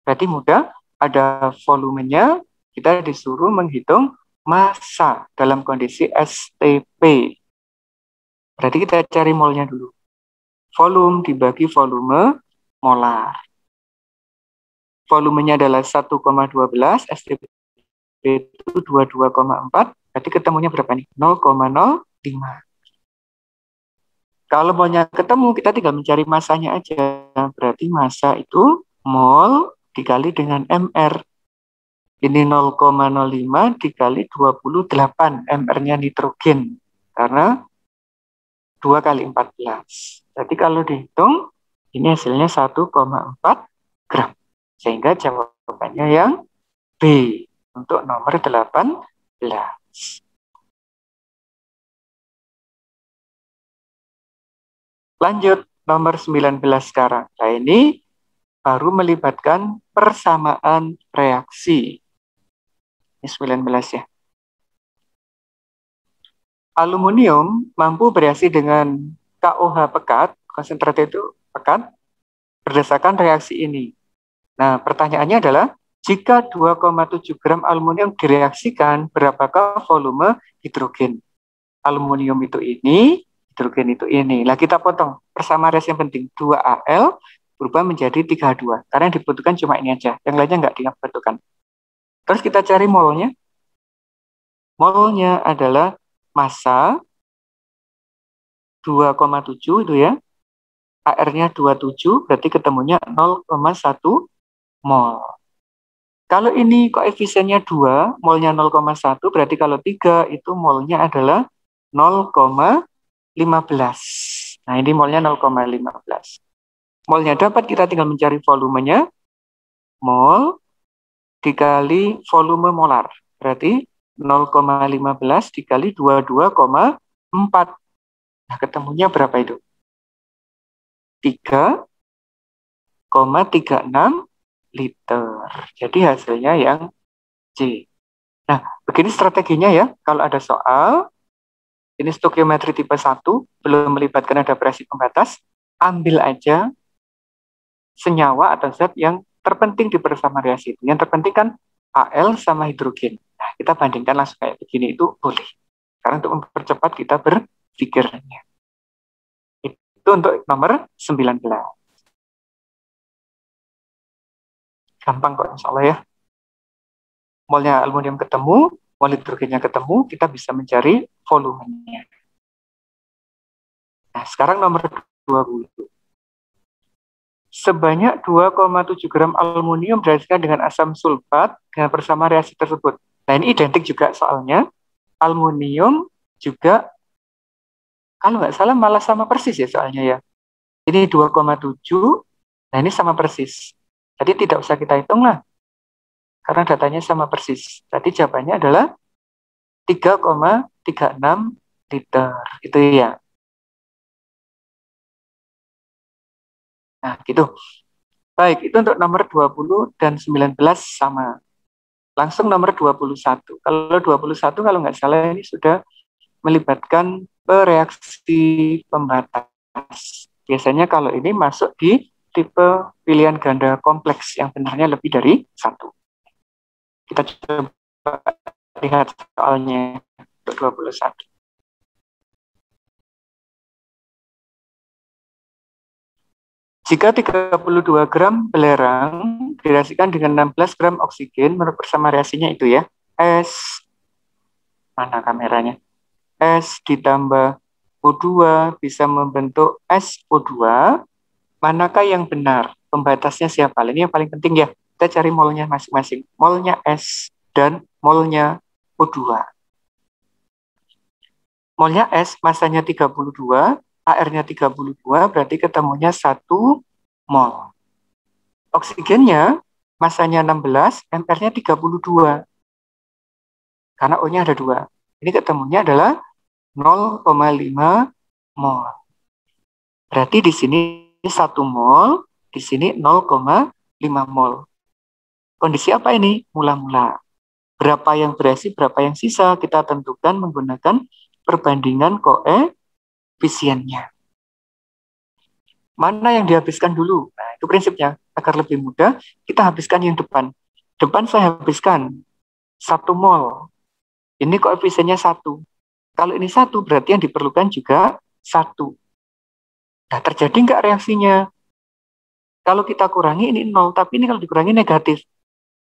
Berarti mudah, ada volumenya, kita disuruh menghitung massa dalam kondisi STP. Berarti kita cari molnya dulu. Volume dibagi volume molar. Volumenya adalah 1,12, STP itu 22,4, berarti ketemunya berapa nih? 0,05. Kalau molnya ketemu, kita tinggal mencari massanya aja. Berarti massa itu mol dikali dengan MR. Ini 0,05 dikali 28, MR-nya nitrogen. Karena 2 kali 14. Jadi kalau dihitung, ini hasilnya 1,4 gram. Sehingga jawabannya yang B untuk nomor 18. Lanjut, nomor 19 sekarang. Nah, ini baru melibatkan persamaan reaksi. Ini 19 ya. Aluminium mampu bereaksi dengan KOH pekat, konsentrat itu pekat, berdasarkan reaksi ini. Nah, pertanyaannya adalah, Jika 2,7 gram aluminium direaksikan, berapakah volume hidrogen? Aluminium itu ini, hidrogen itu ini. Nah, kita potong. Persamaan reaksi yang penting. 2Al berubah menjadi 3H2. Karena yang dibutuhkan cuma ini aja. Yang lainnya nggak dibutuhkan. Terus kita cari molnya. Molnya adalah massa 2,7 itu ya. AR-nya 27, berarti ketemunya 0,1 mol. Kalau ini koefisiennya 2, molnya 0,1, berarti kalau 3 itu molnya adalah 0,15. Nah, ini molnya 0,15. Molnya dapat, kita tinggal mencari volumenya. Mol dikali volume molar. Berarti 0,15 dikali 22,4. Nah, ketemunya berapa itu? 3,36 liter. Jadi hasilnya yang C. Nah, begini strateginya ya. Kalau ada soal, ini stoikiometri tipe 1, belum melibatkan adaptasi pembatas, ambil aja senyawa atau zat yang terpenting di persamaan reaksi itu. Yang terpenting kan Al sama hidrogen. Nah, kita bandingkan langsung kayak begini, itu boleh. Karena untuk mempercepat kita berpikirnya. Itu untuk nomor 19. Gampang kok insya Allah ya. Molnya aluminium ketemu, mol hidrogennya ketemu, kita bisa mencari volumenya. Nah, sekarang nomor 20. Sebanyak 2,7 gram aluminium direaksikan dengan asam sulfat dengan persamaan reaksi tersebut. Nah, ini identik juga soalnya. Aluminium juga, kalau nggak salah malah sama persis ya soalnya ya. Ini 2,7, nah ini sama persis. Jadi tidak usah kita hitung lah. Karena datanya sama persis. Tadi jawabannya adalah 3,36 liter. Itu ya. Nah, gitu. Baik, itu untuk nomor 20 dan 19 sama. Langsung nomor 21. Kalau 21 kalau nggak salah ini sudah melibatkan reaksi pembatas. Biasanya kalau ini masuk di tipe pilihan ganda kompleks yang benarnya lebih dari 1. Kita coba lihat soalnya untuk 21. Jika 32 gram belerang direaksikan dengan 16 gram oksigen, menurut persamaan reaksinya itu ya, S, mana kameranya? S ditambah O2 bisa membentuk SO2, manakah yang benar? Pembatasnya siapa? Ini yang paling penting ya. Kita cari molnya masing-masing. Molnya S dan molnya O2. Molnya S, masanya 32, AR-nya 32, berarti ketemunya 1 mol. Oksigennya, masanya 16, MR-nya 32. Karena O-nya ada 2. Ini ketemunya adalah 0,5 mol. Berarti di sini 1 mol, di sini 0,5 mol. Kondisi apa ini? Mula-mula. Berapa yang bereaksi, berapa yang sisa, kita tentukan menggunakan perbandingan koefisiennya. Mana yang dihabiskan dulu? Nah, itu prinsipnya. Agar lebih mudah, kita habiskan yang depan. Depan saya habiskan 1 mol. Ini koefisiennya 1. Kalau ini 1, berarti yang diperlukan juga 1. Nah, terjadi nggak reaksinya? Kalau kita kurangi ini 0, tapi ini kalau dikurangi negatif.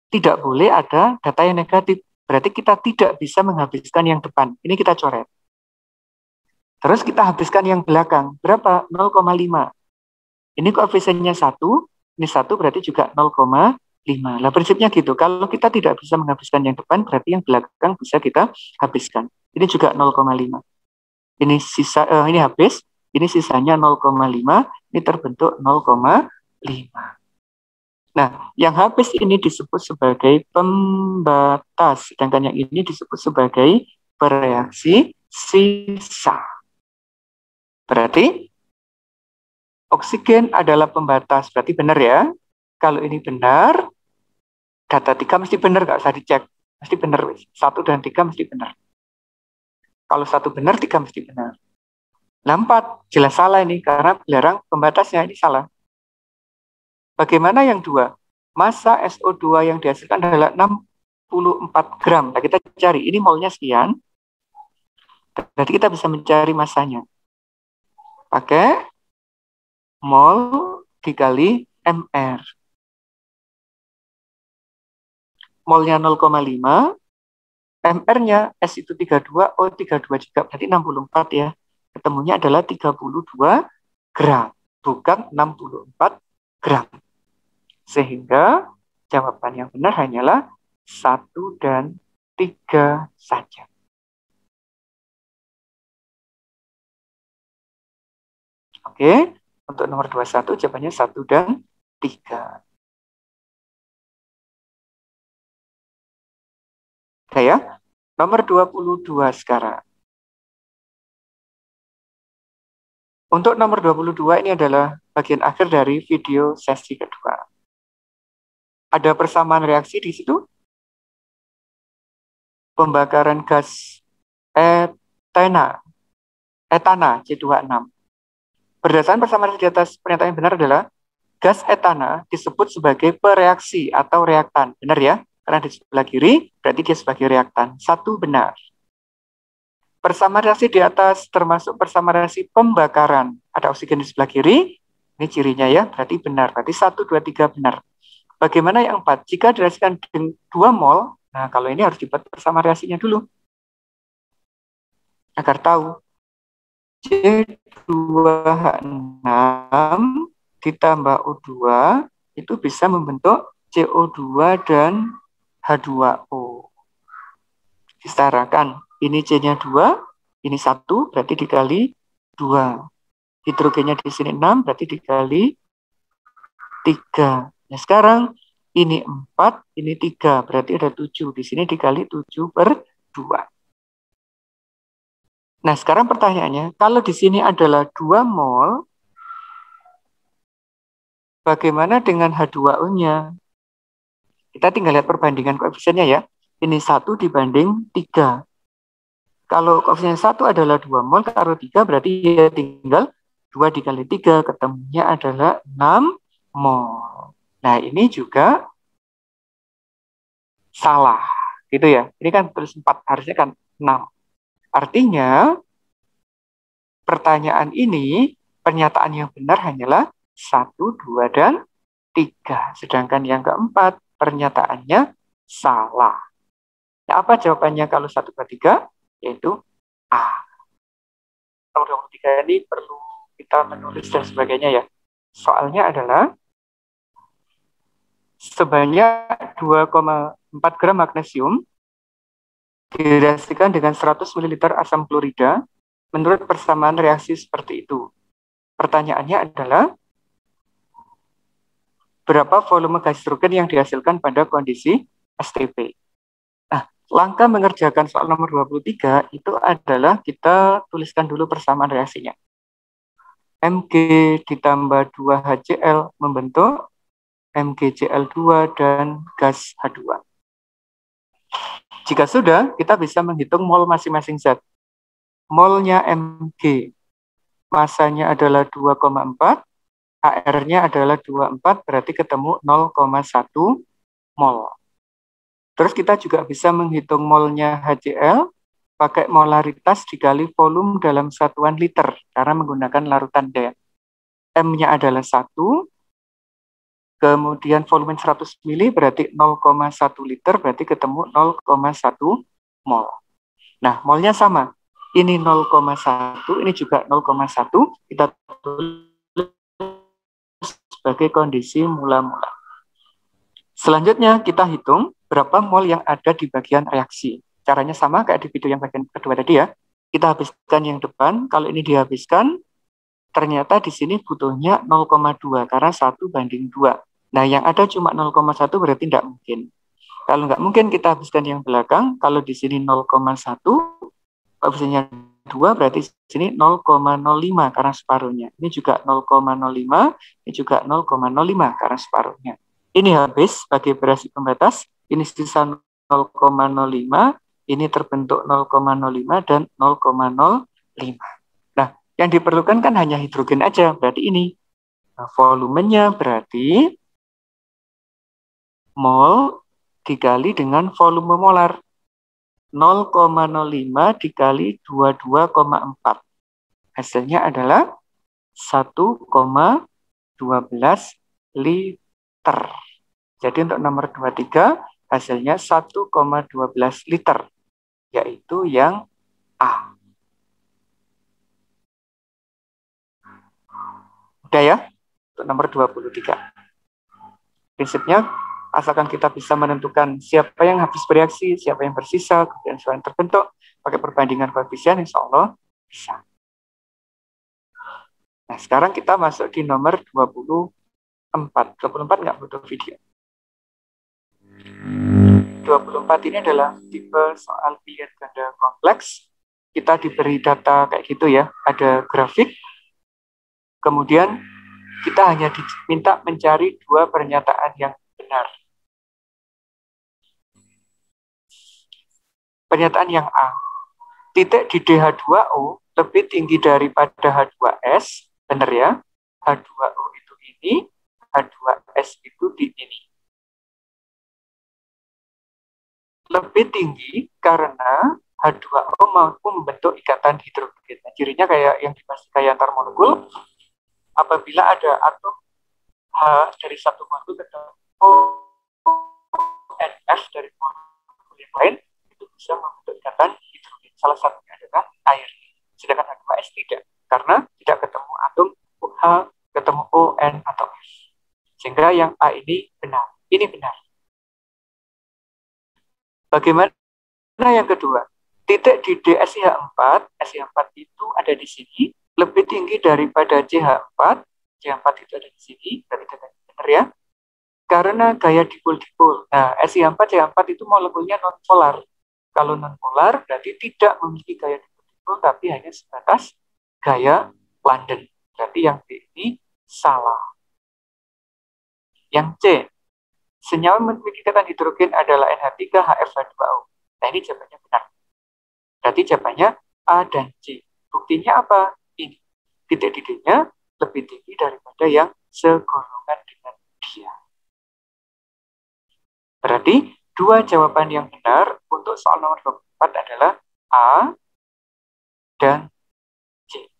Tidak boleh ada data yang negatif. Berarti kita tidak bisa menghabiskan yang depan. Ini kita coret. Terus kita habiskan yang belakang. Berapa? 0,5. Ini koefisiennya 1. Ini 1 berarti juga 0,5. Nah, prinsipnya gitu. Kalau kita tidak bisa menghabiskan yang depan, berarti yang belakang bisa kita habiskan. Ini juga 0,5. Ini sisa, ini habis. Ini sisanya 0,5. Ini terbentuk 0,5. Nah, yang habis ini disebut sebagai pembatas, sedangkan yang ini disebut sebagai bereaksi sisa. Berarti oksigen adalah pembatas, berarti benar ya. Kalau ini benar, data 3 mesti benar, nggak usah dicek. Mesti benar, 1 dan 3 mesti benar. Kalau 1 benar, 3 mesti benar. 4 jelas salah ini, karena belerang pembatasnya ini salah. Bagaimana yang 2? Massa SO2 yang dihasilkan adalah 64 gram. Nah, kita cari, ini molnya sekian. Berarti kita bisa mencari massanya. Pakai mol dikali MR. Molnya 0,5, MR-nya S itu 32, O 32 juga, berarti 64 ya. Ketemunya adalah 32 gram, bukan 64 gram. Sehingga jawaban yang benar hanyalah 1 dan 3 saja. Oke, untuk nomor 21 jawabannya 1 dan 3. Oke ya, nomor 22 sekarang. Untuk nomor 22 ini adalah bagian akhir dari video sesi kedua. Ada persamaan reaksi di situ. Pembakaran gas etana C26. Berdasarkan persamaan di atas, pernyataan yang benar adalah gas etana disebut sebagai pereaksi atau reaktan. Benar ya? Karena di sebelah kiri, berarti dia sebagai reaktan. 1 benar. Persamaan reaksi di atas termasuk persamaan reaksi pembakaran. Ada oksigen di sebelah kiri, ini cirinya ya, berarti benar. Berarti 1, 2, 3 benar. Bagaimana yang 4? Jika direaksikan dengan 2 mol, nah kalau ini harus dibuat persamaan reaksinya dulu. Agar tahu. C2H6 ditambah O2 itu bisa membentuk CO2 dan H2O. Disetarakan. Ini C-nya 2, ini 1, berarti dikali 2. Hidrogennya di sini 6, berarti dikali 3. Nah, sekarang ini 4, ini 3, berarti ada 7. Di sini dikali 7/2. Nah, sekarang pertanyaannya, kalau di sini adalah 2 mol, bagaimana dengan H2O-nya? Kita tinggal lihat perbandingan koefisiennya ya. Ini 1 dibanding 3. Kalau koefisien 1 adalah 2 mol, kalau 3 berarti ya tinggal 2 dikali 3, ketemunya adalah 6 mol. Nah, ini juga salah, gitu ya. Ini kan tulis 4, harusnya kan 6. Artinya, pertanyaan ini, pernyataan yang benar hanyalah 1, 2, dan 3. Sedangkan yang keempat, pernyataannya salah. Nah, apa jawabannya kalau 1, 2, 3? Yaitu A. Nomor 23 ini perlu kita menulis dan sebagainya ya. Soalnya adalah sebanyak 2,4 gram magnesium direaksikan dengan 100 ml asam klorida menurut persamaan reaksi seperti itu. Pertanyaannya adalah berapa volume gas hidrogen yang dihasilkan pada kondisi STP. Nah, langkah mengerjakan soal nomor 23 itu adalah kita tuliskan dulu persamaan reaksinya. Mg ditambah 2HCl membentuk MgCl2 dan gas H2. Jika sudah, kita bisa menghitung mol masing-masing zat. Molnya Mg, masanya adalah 2,4, HR-nya adalah 24, berarti ketemu 0,1 mol. Terus kita juga bisa menghitung molnya HCl, pakai molaritas dikali volume dalam satuan liter, karena menggunakan larutan D. M-nya adalah 1, kemudian volume 100 mili berarti 0,1 liter, berarti ketemu 0,1 mol. Nah, molnya sama. Ini 0,1, ini juga 0,1. Kita tulis sebagai kondisi mula-mula. Selanjutnya kita hitung berapa mol yang ada di bagian reaksi. Caranya sama kayak di video yang bagian kedua tadi ya. Kita habiskan yang depan. Kalau ini dihabiskan, ternyata di sini butuhnya 0,2 karena 1/2. Nah, yang ada cuma 0,1 berarti tidak mungkin. Kalau nggak mungkin kita habiskan yang belakang. Kalau di sini 0,1, koefisiennya 2 berarti di sini 0,05 karena separuhnya. Ini juga 0,05, ini juga 0,05 karena separuhnya. Ini habis sebagai bereaksi pembatas, ini sisa 0,05, ini terbentuk 0,05 dan 0,05. Nah, yang diperlukan kan hanya hidrogen aja, berarti ini. Nah, volumenya berarti Mol dikali dengan volume molar. 0,05 dikali 22,4. Hasilnya adalah 1,12 liter. Jadi untuk nomor 23 hasilnya 1,12 liter, yaitu yang A. Udah ya, untuk nomor 23. Prinsipnya, asalkan kita bisa menentukan siapa yang habis bereaksi, siapa yang bersisa, kemudian siapa yang terbentuk, pakai perbandingan koefisien, insya Allah bisa. Nah, sekarang kita masuk di nomor 24. 24 nggak butuh video. 24 ini adalah tipe soal pilihan ganda kompleks. Kita diberi data kayak gitu ya, ada grafik. Kemudian kita hanya diminta mencari dua pernyataan yang benar. Pernyataan yang A, titik di DH2O lebih tinggi daripada H2S, benar ya? H2O itu ini, H2S itu di ini. Lebih tinggi karena H2O mampu membentuk ikatan hidrogen. Nah, cirinya kayak yang dimaksud kayak antar molekul. Apabila ada atom H dari satu molekul ketemu NF dari molekul yang lain, itu bisa membentuk ikatan hidrogen. Salah satunya adalah air. Sedangkan H2S tidak, karena tidak ketemu atom H, ketemu O, N, atau F. Sehingga yang A ini benar. Ini benar. Bagaimana yang kedua? Titik di DSIH4, SIH4 itu ada di sini, lebih tinggi daripada CH4. CH4 itu ada di sini, berarti datanya benar ya. Karena gaya dipol-dipol. Nah, SiH4, CH4 itu molekulnya non-polar. Kalau non-polar berarti tidak memiliki gaya dipol-dipol, tapi hanya sebatas gaya London. Berarti yang B ini salah. Yang C, senyawa memiliki ikatan hidrogen adalah NH3HFH2O. Nah, ini jawabannya benar. Berarti jawabannya A dan C. Buktinya apa? Ini. Titik D-nya lebih tinggi daripada yang segolongan dengan dia. Berarti dua jawaban yang benar untuk soal nomor 24 adalah A dan C.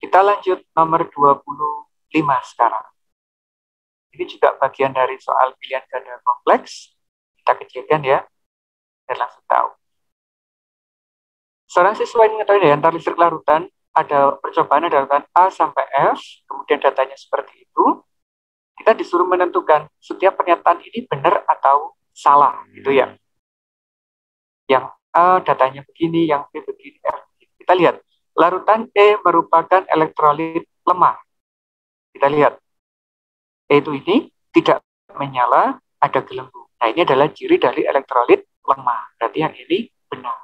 Kita lanjut nomor 25 sekarang. Ini juga bagian dari soal pilihan ganda kompleks. Kita kecilkan ya, dan langsung tahu. Seorang siswa ingin mengetahui daya antar listrik larutan, ada percobaan ada larutan A sampai F, kemudian datanya seperti itu. Kita disuruh menentukan setiap pernyataan ini benar atau salah, gitu ya. Yang A datanya begini, yang B begini, F begini. Kita lihat, larutan E merupakan elektrolit lemah. Kita lihat, E itu ini tidak menyala, ada gelembung. Nah, ini adalah ciri dari elektrolit lemah. Berarti yang ini benar.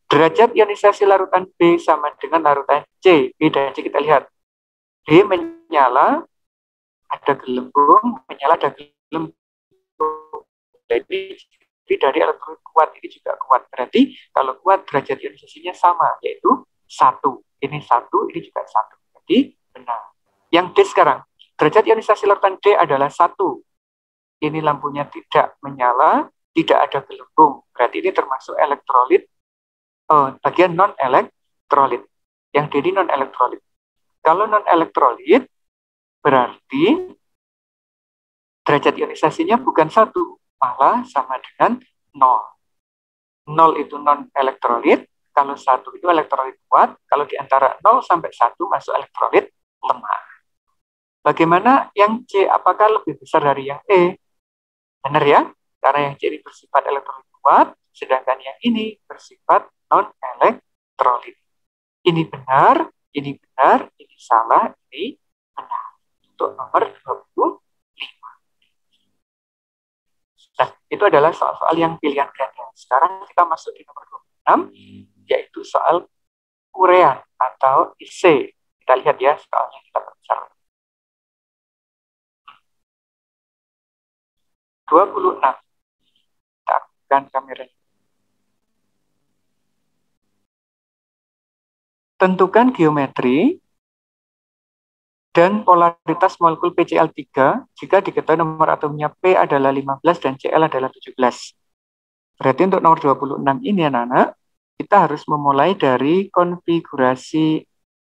Derajat ionisasi larutan B sama dengan larutan C. B dan C kita lihat. B menyala, ada gelembung, menyala, ada gelembung. Jadi dari elektrolit kuat ini juga kuat. Berarti kalau kuat derajat ionisasinya sama, yaitu 1. Ini 1, ini juga 1. Jadi benar. Yang D sekarang, derajat ionisasi larutan D adalah 1. Ini lampunya tidak menyala, tidak ada gelembung. Berarti ini termasuk elektrolit, bagian non-elektrolit. Yang D ini non-elektrolit. Kalau non-elektrolit, berarti derajat ionisasinya bukan 1, malah sama dengan 0. 0 itu non-elektrolit, kalau 1 itu elektrolit kuat, kalau di antara 0 sampai 1 masuk elektrolit lemah. Bagaimana yang C? Apakah lebih besar dari yang E? Benar ya? Karena yang C ini bersifat elektrolit kuat, sedangkan yang ini bersifat non-elektrolit. Ini benar, ini salah, ini benar. Untuk nomor 25. Nah, itu adalah soal-soal yang pilihan ganda. Sekarang kita masuk di nomor 26, yaitu soal urean atau IC. Kita lihat ya soalnya kita bicara. 26. Kita aktifkan kameranya. Tentukan geometri dan polaritas molekul PCl3 jika diketahui nomor atomnya P adalah 15 dan Cl adalah 17. Berarti untuk nomor 26 ini anak-anak, kita harus memulai dari konfigurasi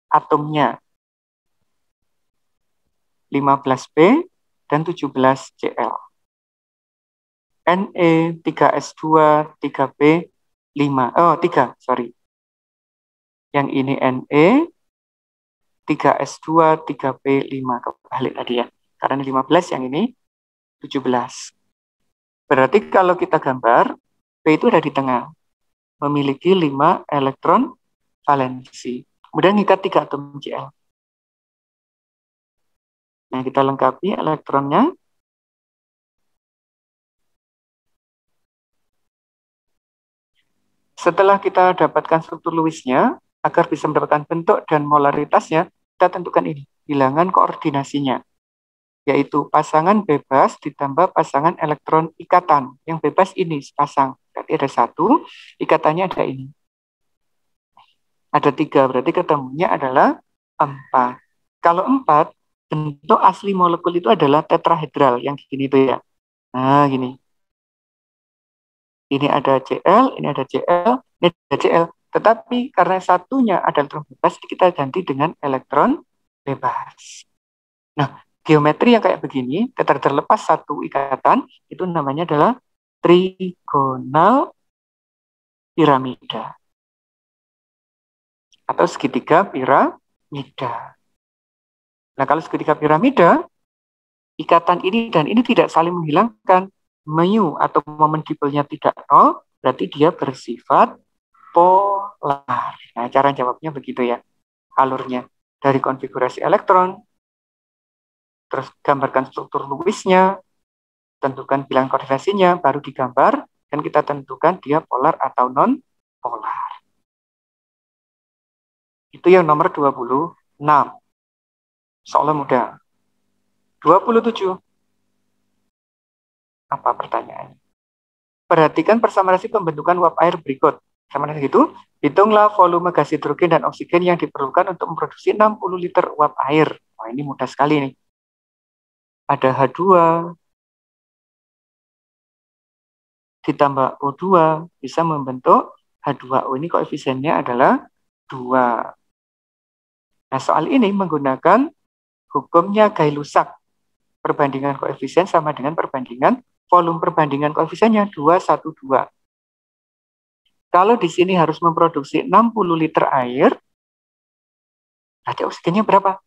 atomnya. 15P dan 17Cl. Ne 3S2 3P 3, sorry. Yang ini Ne 3S2 3P5, kebalik tadi ya. Karena ini 15, yang ini 17. Berarti kalau kita gambar, P itu ada di tengah. Memiliki 5 elektron valensi. Kemudian ngikat 3 atom Cl. Nah, kita lengkapi elektronnya. Setelah kita dapatkan struktur Lewisnya, agar bisa mendapatkan bentuk dan molaritasnya, kita tentukan ini, bilangan koordinasinya, yaitu pasangan bebas ditambah pasangan elektron ikatan. Yang bebas ini sepasang, berarti ada 1, ikatannya ada ini. Ada 3, berarti ketemunya adalah 4. Kalau 4, bentuk asli molekul itu adalah tetrahedral, yang gini tuh ya. Nah, gini. Ini ada Cl, ini ada Cl, ini ada Cl. Tetapi karena satunya ada elektron bebas, kita ganti dengan elektron bebas. Nah, geometri yang kayak begini, terlepas satu ikatan, itu namanya adalah trigonal piramida. Atau segitiga piramida. Nah, kalau segitiga piramida, ikatan ini dan ini tidak saling menghilangkan. Mu atau momen dipolnya tidak nol, berarti dia bersifat polar. Nah, cara jawabnya begitu ya, alurnya. Dari konfigurasi elektron, terus gambarkan struktur Lewisnya, tentukan bilangan koordinasinya, baru digambar, dan kita tentukan dia polar atau non-polar. Itu yang nomor 26. Soalnya mudah. 27. Apa pertanyaannya? Perhatikan persamaan pembentukan uap air berikut. Sama dengan itu, hitunglah volume gas hidrogen dan oksigen yang diperlukan untuk memproduksi 60 liter uap air. Wah, ini mudah sekali nih. Ada H2 ditambah O2 bisa membentuk H2O. Ini koefisiennya adalah 2. Nah, soal ini menggunakan hukumnya Gay-Lussac. Perbandingan koefisien sama dengan perbandingan volume. Perbandingan koefisiennya 2:1:2. Kalau di sini harus memproduksi 60 liter air, berarti oksigennya berapa?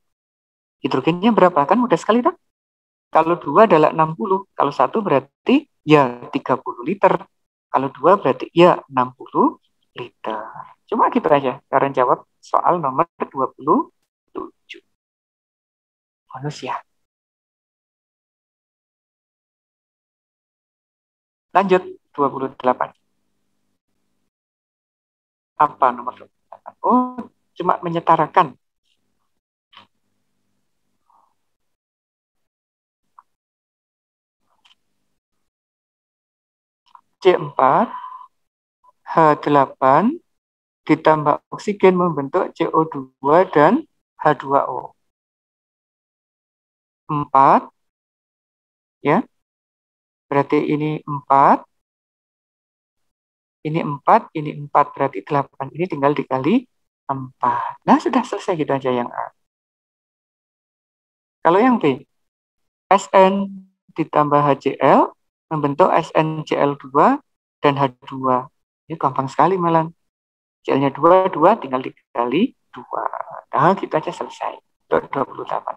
Hidrogennya berapa? Kan mudah sekali, kan? Kalau 2 adalah 60, kalau 1 berarti ya 30 liter. Kalau 2 berarti ya 60 liter. Cuma gitu aja cara jawab soal nomor 27. Bonus ya. Lanjut, 28. Apa nomor 28? Oh, cuma menyetarakan. C4, H8, ditambah oksigen membentuk CO2 dan H2O. 4, ya. Berarti ini 4, ini 4, ini 4, berarti 8. Ini tinggal dikali 4. Nah, sudah selesai gitu aja yang A. Kalau yang B, SN ditambah HCl membentuk SnCl2 dan H2. Ini gampang sekali malah. Cl-nya 2, 2 tinggal dikali 2. Nah, gitu aja selesai. 28.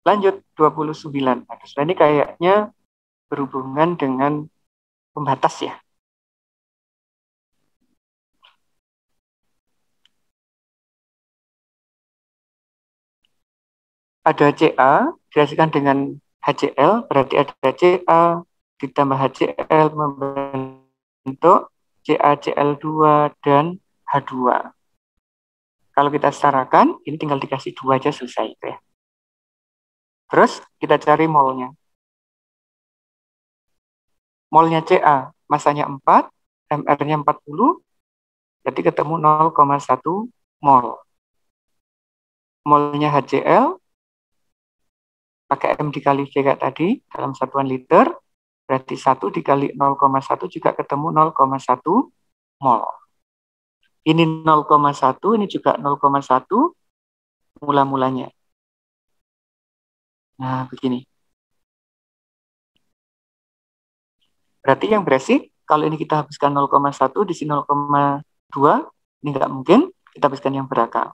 Lanjut, 29. Nah, ini kayaknya berhubungan dengan pembatas ya. Ada Ca dihasilkan dengan HCl, berarti ada Ca ditambah HCl membentuk CaCl2 dan H2. Kalau kita setarakan, ini tinggal dikasih 2 aja selesai. Ya. Terus kita cari molnya. Molnya Ca, masanya 4, MR-nya 40, berarti ketemu 0,1 mol. molnya HCl, pakai M dikali V kayak tadi, dalam satuan liter, berarti 1 dikali 0,1 juga ketemu 0,1 mol. Ini 0,1, ini juga 0,1 mula-mulanya. Nah, begini. Berarti yang beresik, kalau ini kita habiskan 0,1, di sini 0,2, ini nggak mungkin, kita habiskan yang berakal.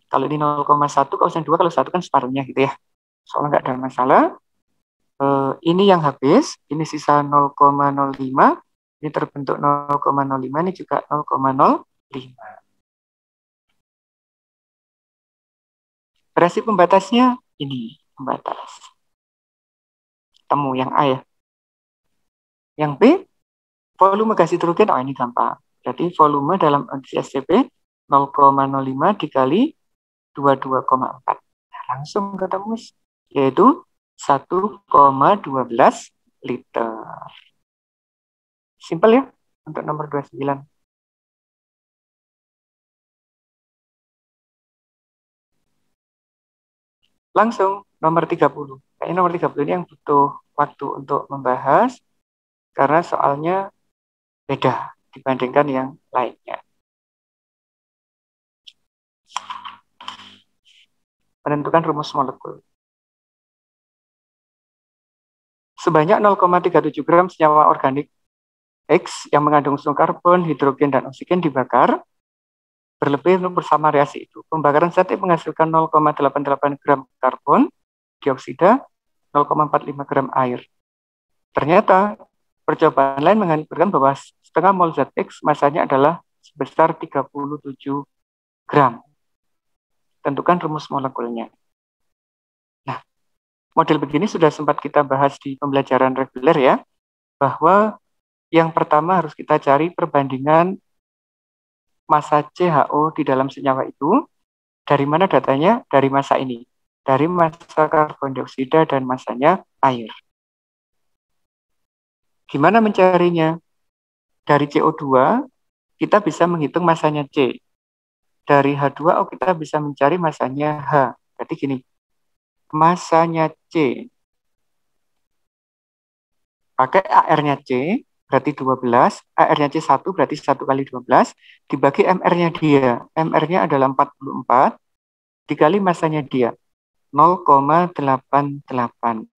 Kalau ini 0,1, kalau yang 2, kalau 1 kan separuhnya gitu ya. Soalnya nggak ada masalah. Ini yang habis, ini sisa 0,05, ini terbentuk 0,05, ini juga 0,05. Reaksi pembatasnya ini, pembatas. Temu yang A ya. Yang B, volume gas hidrogen, oh ini gampang. Jadi volume dalam SCP 0,05 dikali 22,4. Nah, langsung ketemu, yaitu 1,12 liter. Simpel ya, untuk nomor 29. Langsung nomor 30. Kayaknya nomor 30 ini yang butuh waktu untuk membahas, karena soalnya beda dibandingkan yang lainnya. Menentukan rumus molekul. Sebanyak 0,37 gram senyawa organik X yang mengandung unsur karbon, hidrogen, dan oksigen dibakar berlebih bersama reaksi itu. Pembakaran zat menghasilkan 0,88 gram karbon dioksida, 0,45 gram air. Ternyata percobaan lain mengabarkan bahwa setengah mol zat X masanya adalah sebesar 37 gram. Tentukan rumus molekulnya. Nah, model begini sudah sempat kita bahas di pembelajaran reguler ya, bahwa yang pertama harus kita cari perbandingan massa CHO di dalam senyawa itu. Dari mana datanya? Dari massa ini. Dari massa karbon dioksida dan massanya air. Gimana mencarinya? Dari CO2, kita bisa menghitung massanya C. Dari H2O kita bisa mencari massanya H. Berarti gini, massanya C. Pakai AR-nya C, berarti 12. AR-nya C 1, berarti 1 kali 12. Dibagi MR-nya dia. MR-nya adalah 44. Dikali massanya dia. 0,88.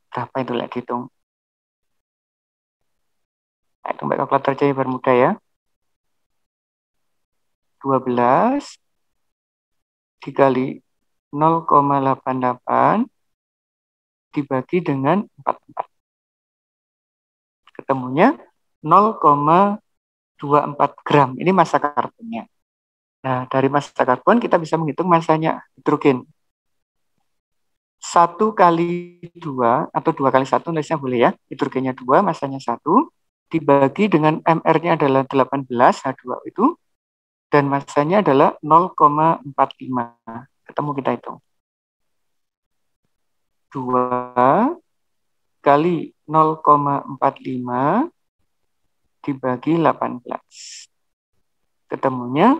Berapa itu lah dihitung? Itu mbak kalkulator aja biar mudah ya. 12 dikali 0,88 dibagi dengan 44. Ketemunya 0,24 gram. Ini massa karbonnya. Nah, dari massa karbon kita bisa menghitung massanya hidrogen. 1 kali 2 atau 2 kali 1 nulisnya boleh ya. Hidrogennya 2, massanya 1. Dibagi dengan MR-nya adalah 18, H2O itu. Dan massanya adalah 0,45. Ketemu kita hitung. 2 kali 0,45 dibagi 18. Ketemunya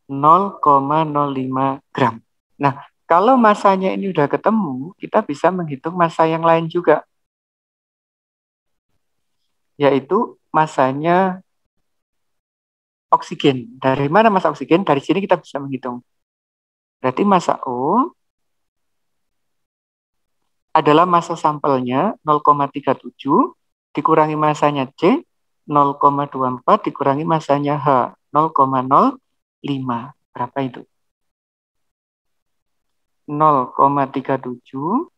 0,05 gram. Nah, kalau massanya ini udah ketemu, kita bisa menghitung massa yang lain juga. Yaitu massanya oksigen. Dari mana massa oksigen? Dari sini kita bisa menghitung. Berarti massa O adalah massa sampelnya 0,37 dikurangi massanya C 0,24 dikurangi massanya H 0,05. Berapa itu? 0,37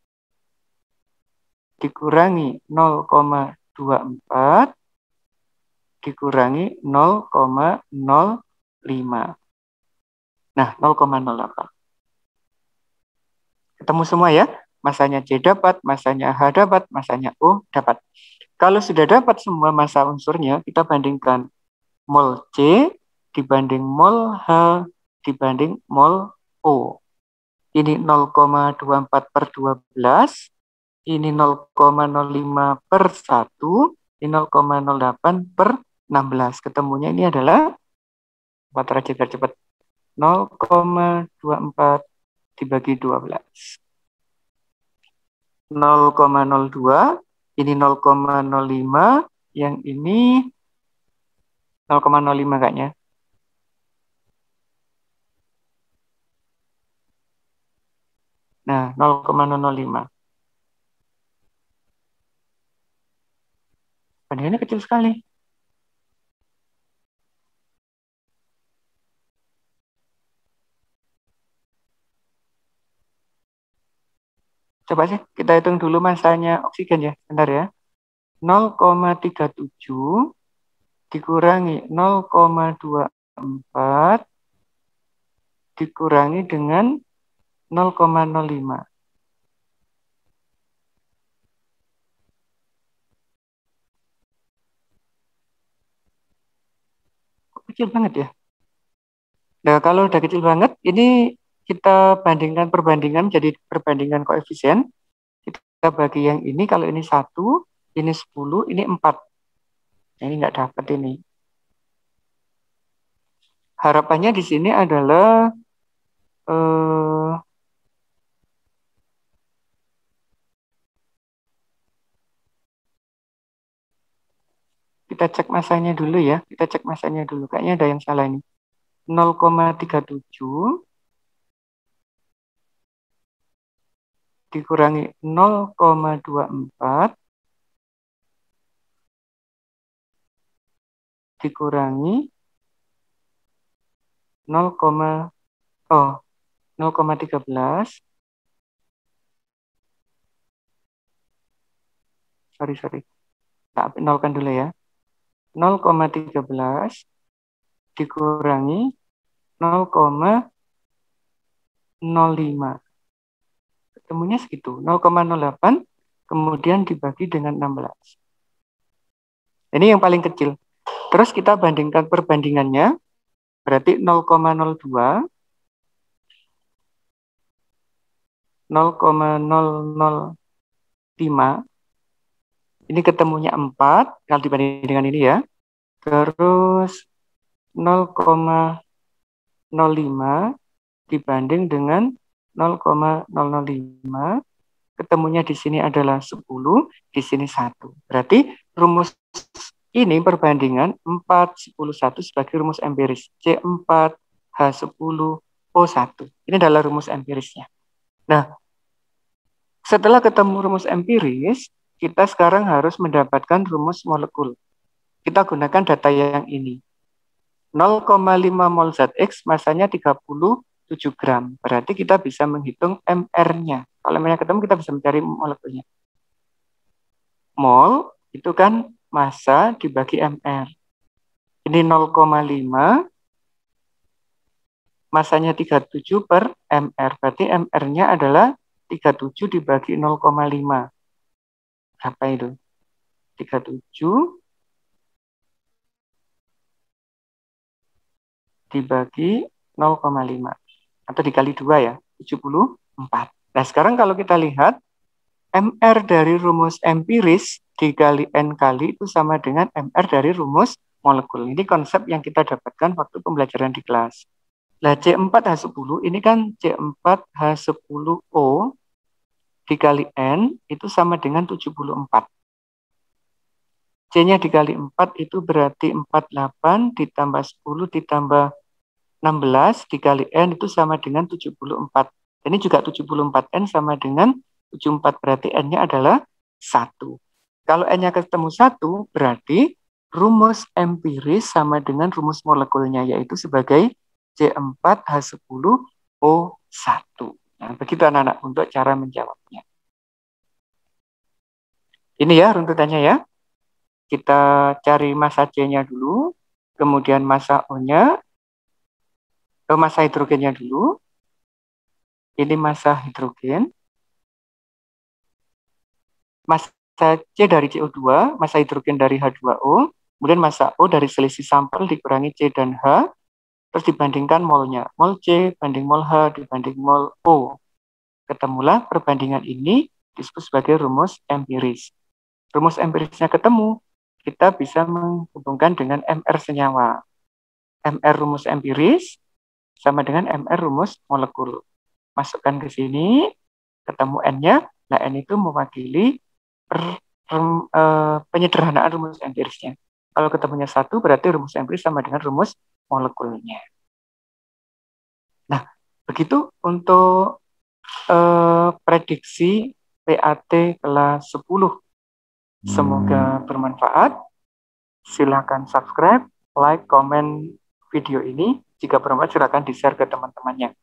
dikurangi 0,24 dikurangi 0,05. Nah, 0,08. Ketemu semua ya? Massanya C dapat, massanya H dapat, massanya O dapat. Kalau sudah dapat semua massa unsurnya, kita bandingkan mol C dibanding mol H dibanding mol O. Ini 0,24 per 12, ini 0,05 per 1, ini 0,08 per 16. Ketemunya ini adalah apa aja biar cepat. 0,24 dibagi 12. 0,02, ini 0,05, yang ini 0,05 kayaknya. Nah, 0,005. Bandingannya kecil sekali. Coba sih kita hitung dulu masanya oksigen ya, bentar ya. 0,37 dikurangi 0,24 dikurangi dengan 0,05. Kecil banget ya. Nah, kalau udah kecil banget, ini kita bandingkan perbandingan jadi perbandingan koefisien. Kita bagi yang ini, kalau ini 1, ini 10, ini 4. Nah, ini nggak dapat ini. Harapannya di sini adalah kita cek masanya dulu ya. Kita cek masanya dulu. Kayaknya ada yang salah ini. 0,37 dikurangi 0,24 dikurangi 0,13. Sorry. Tak nolkan dulu ya. 0,13 dikurangi 0,05. Ketemunya segitu. 0,08 kemudian dibagi dengan 16. Ini yang paling kecil. Terus kita bandingkan perbandingannya. Berarti 0,02, 0,005. Ini ketemunya 4 kalau dibanding dengan ini ya. Terus 0,05 dibanding dengan 0,005. Ketemunya di sini adalah 10, di sini 1. Berarti rumus ini perbandingan 4, 10, 1 sebagai rumus empiris. C4, H10, O1. Ini adalah rumus empirisnya. Nah, setelah ketemu rumus empiris, kita sekarang harus mendapatkan rumus molekul. Kita gunakan data yang ini. 0,5 mol ZX masanya 37 gram. Berarti kita bisa menghitung MR-nya. Kalau MR-nya ketemu, kita bisa mencari molekulnya. Mol itu kan massa dibagi MR. Ini 0,5, masanya 37 per MR. Berarti MR-nya adalah 37 dibagi 0,5. Apa itu? 37 dibagi 0,5. Atau dikali 2 ya, 74. Nah, sekarang kalau kita lihat, MR dari rumus empiris dikali N kali itu sama dengan MR dari rumus molekul. Ini konsep yang kita dapatkan waktu pembelajaran di kelas. Nah, C4H10 ini kan C4H10O dikali N itu sama dengan 74. C-nya dikali 4 itu berarti 48 ditambah 10 ditambah 16 dikali N itu sama dengan 74. Ini juga 74N sama dengan 74, berarti N-nya adalah 1. Kalau N-nya ketemu 1, berarti rumus empiris sama dengan rumus molekulnya, yaitu sebagai C4H10O1. Nah, begitu anak-anak untuk cara menjawabnya. Ini ya runtutannya ya. Kita cari massa C-nya dulu, kemudian massa O-nya, massa hidrogennya dulu. Ini massa hidrogen. Massa C dari CO2, massa hidrogen dari H2O, kemudian massa O dari selisih sampel dikurangi C dan H, terus dibandingkan molnya. Mol C banding mol H dibanding mol O. Ketemulah perbandingan ini disebut sebagai rumus empiris. Rumus empirisnya ketemu, kita bisa menghubungkan dengan MR senyawa. MR rumus empiris sama dengan MR rumus molekul. Masukkan ke sini, ketemu N-nya. Nah, N itu mewakili penyederhanaan rumus empirisnya. Kalau ketemunya 1, berarti rumus empiris sama dengan rumus molekulnya. Nah, begitu untuk prediksi PAT kelas 10. Semoga bermanfaat. Silakan subscribe, like, komen video ini. Jika bermanfaat, silakan di-share ke teman-temannya.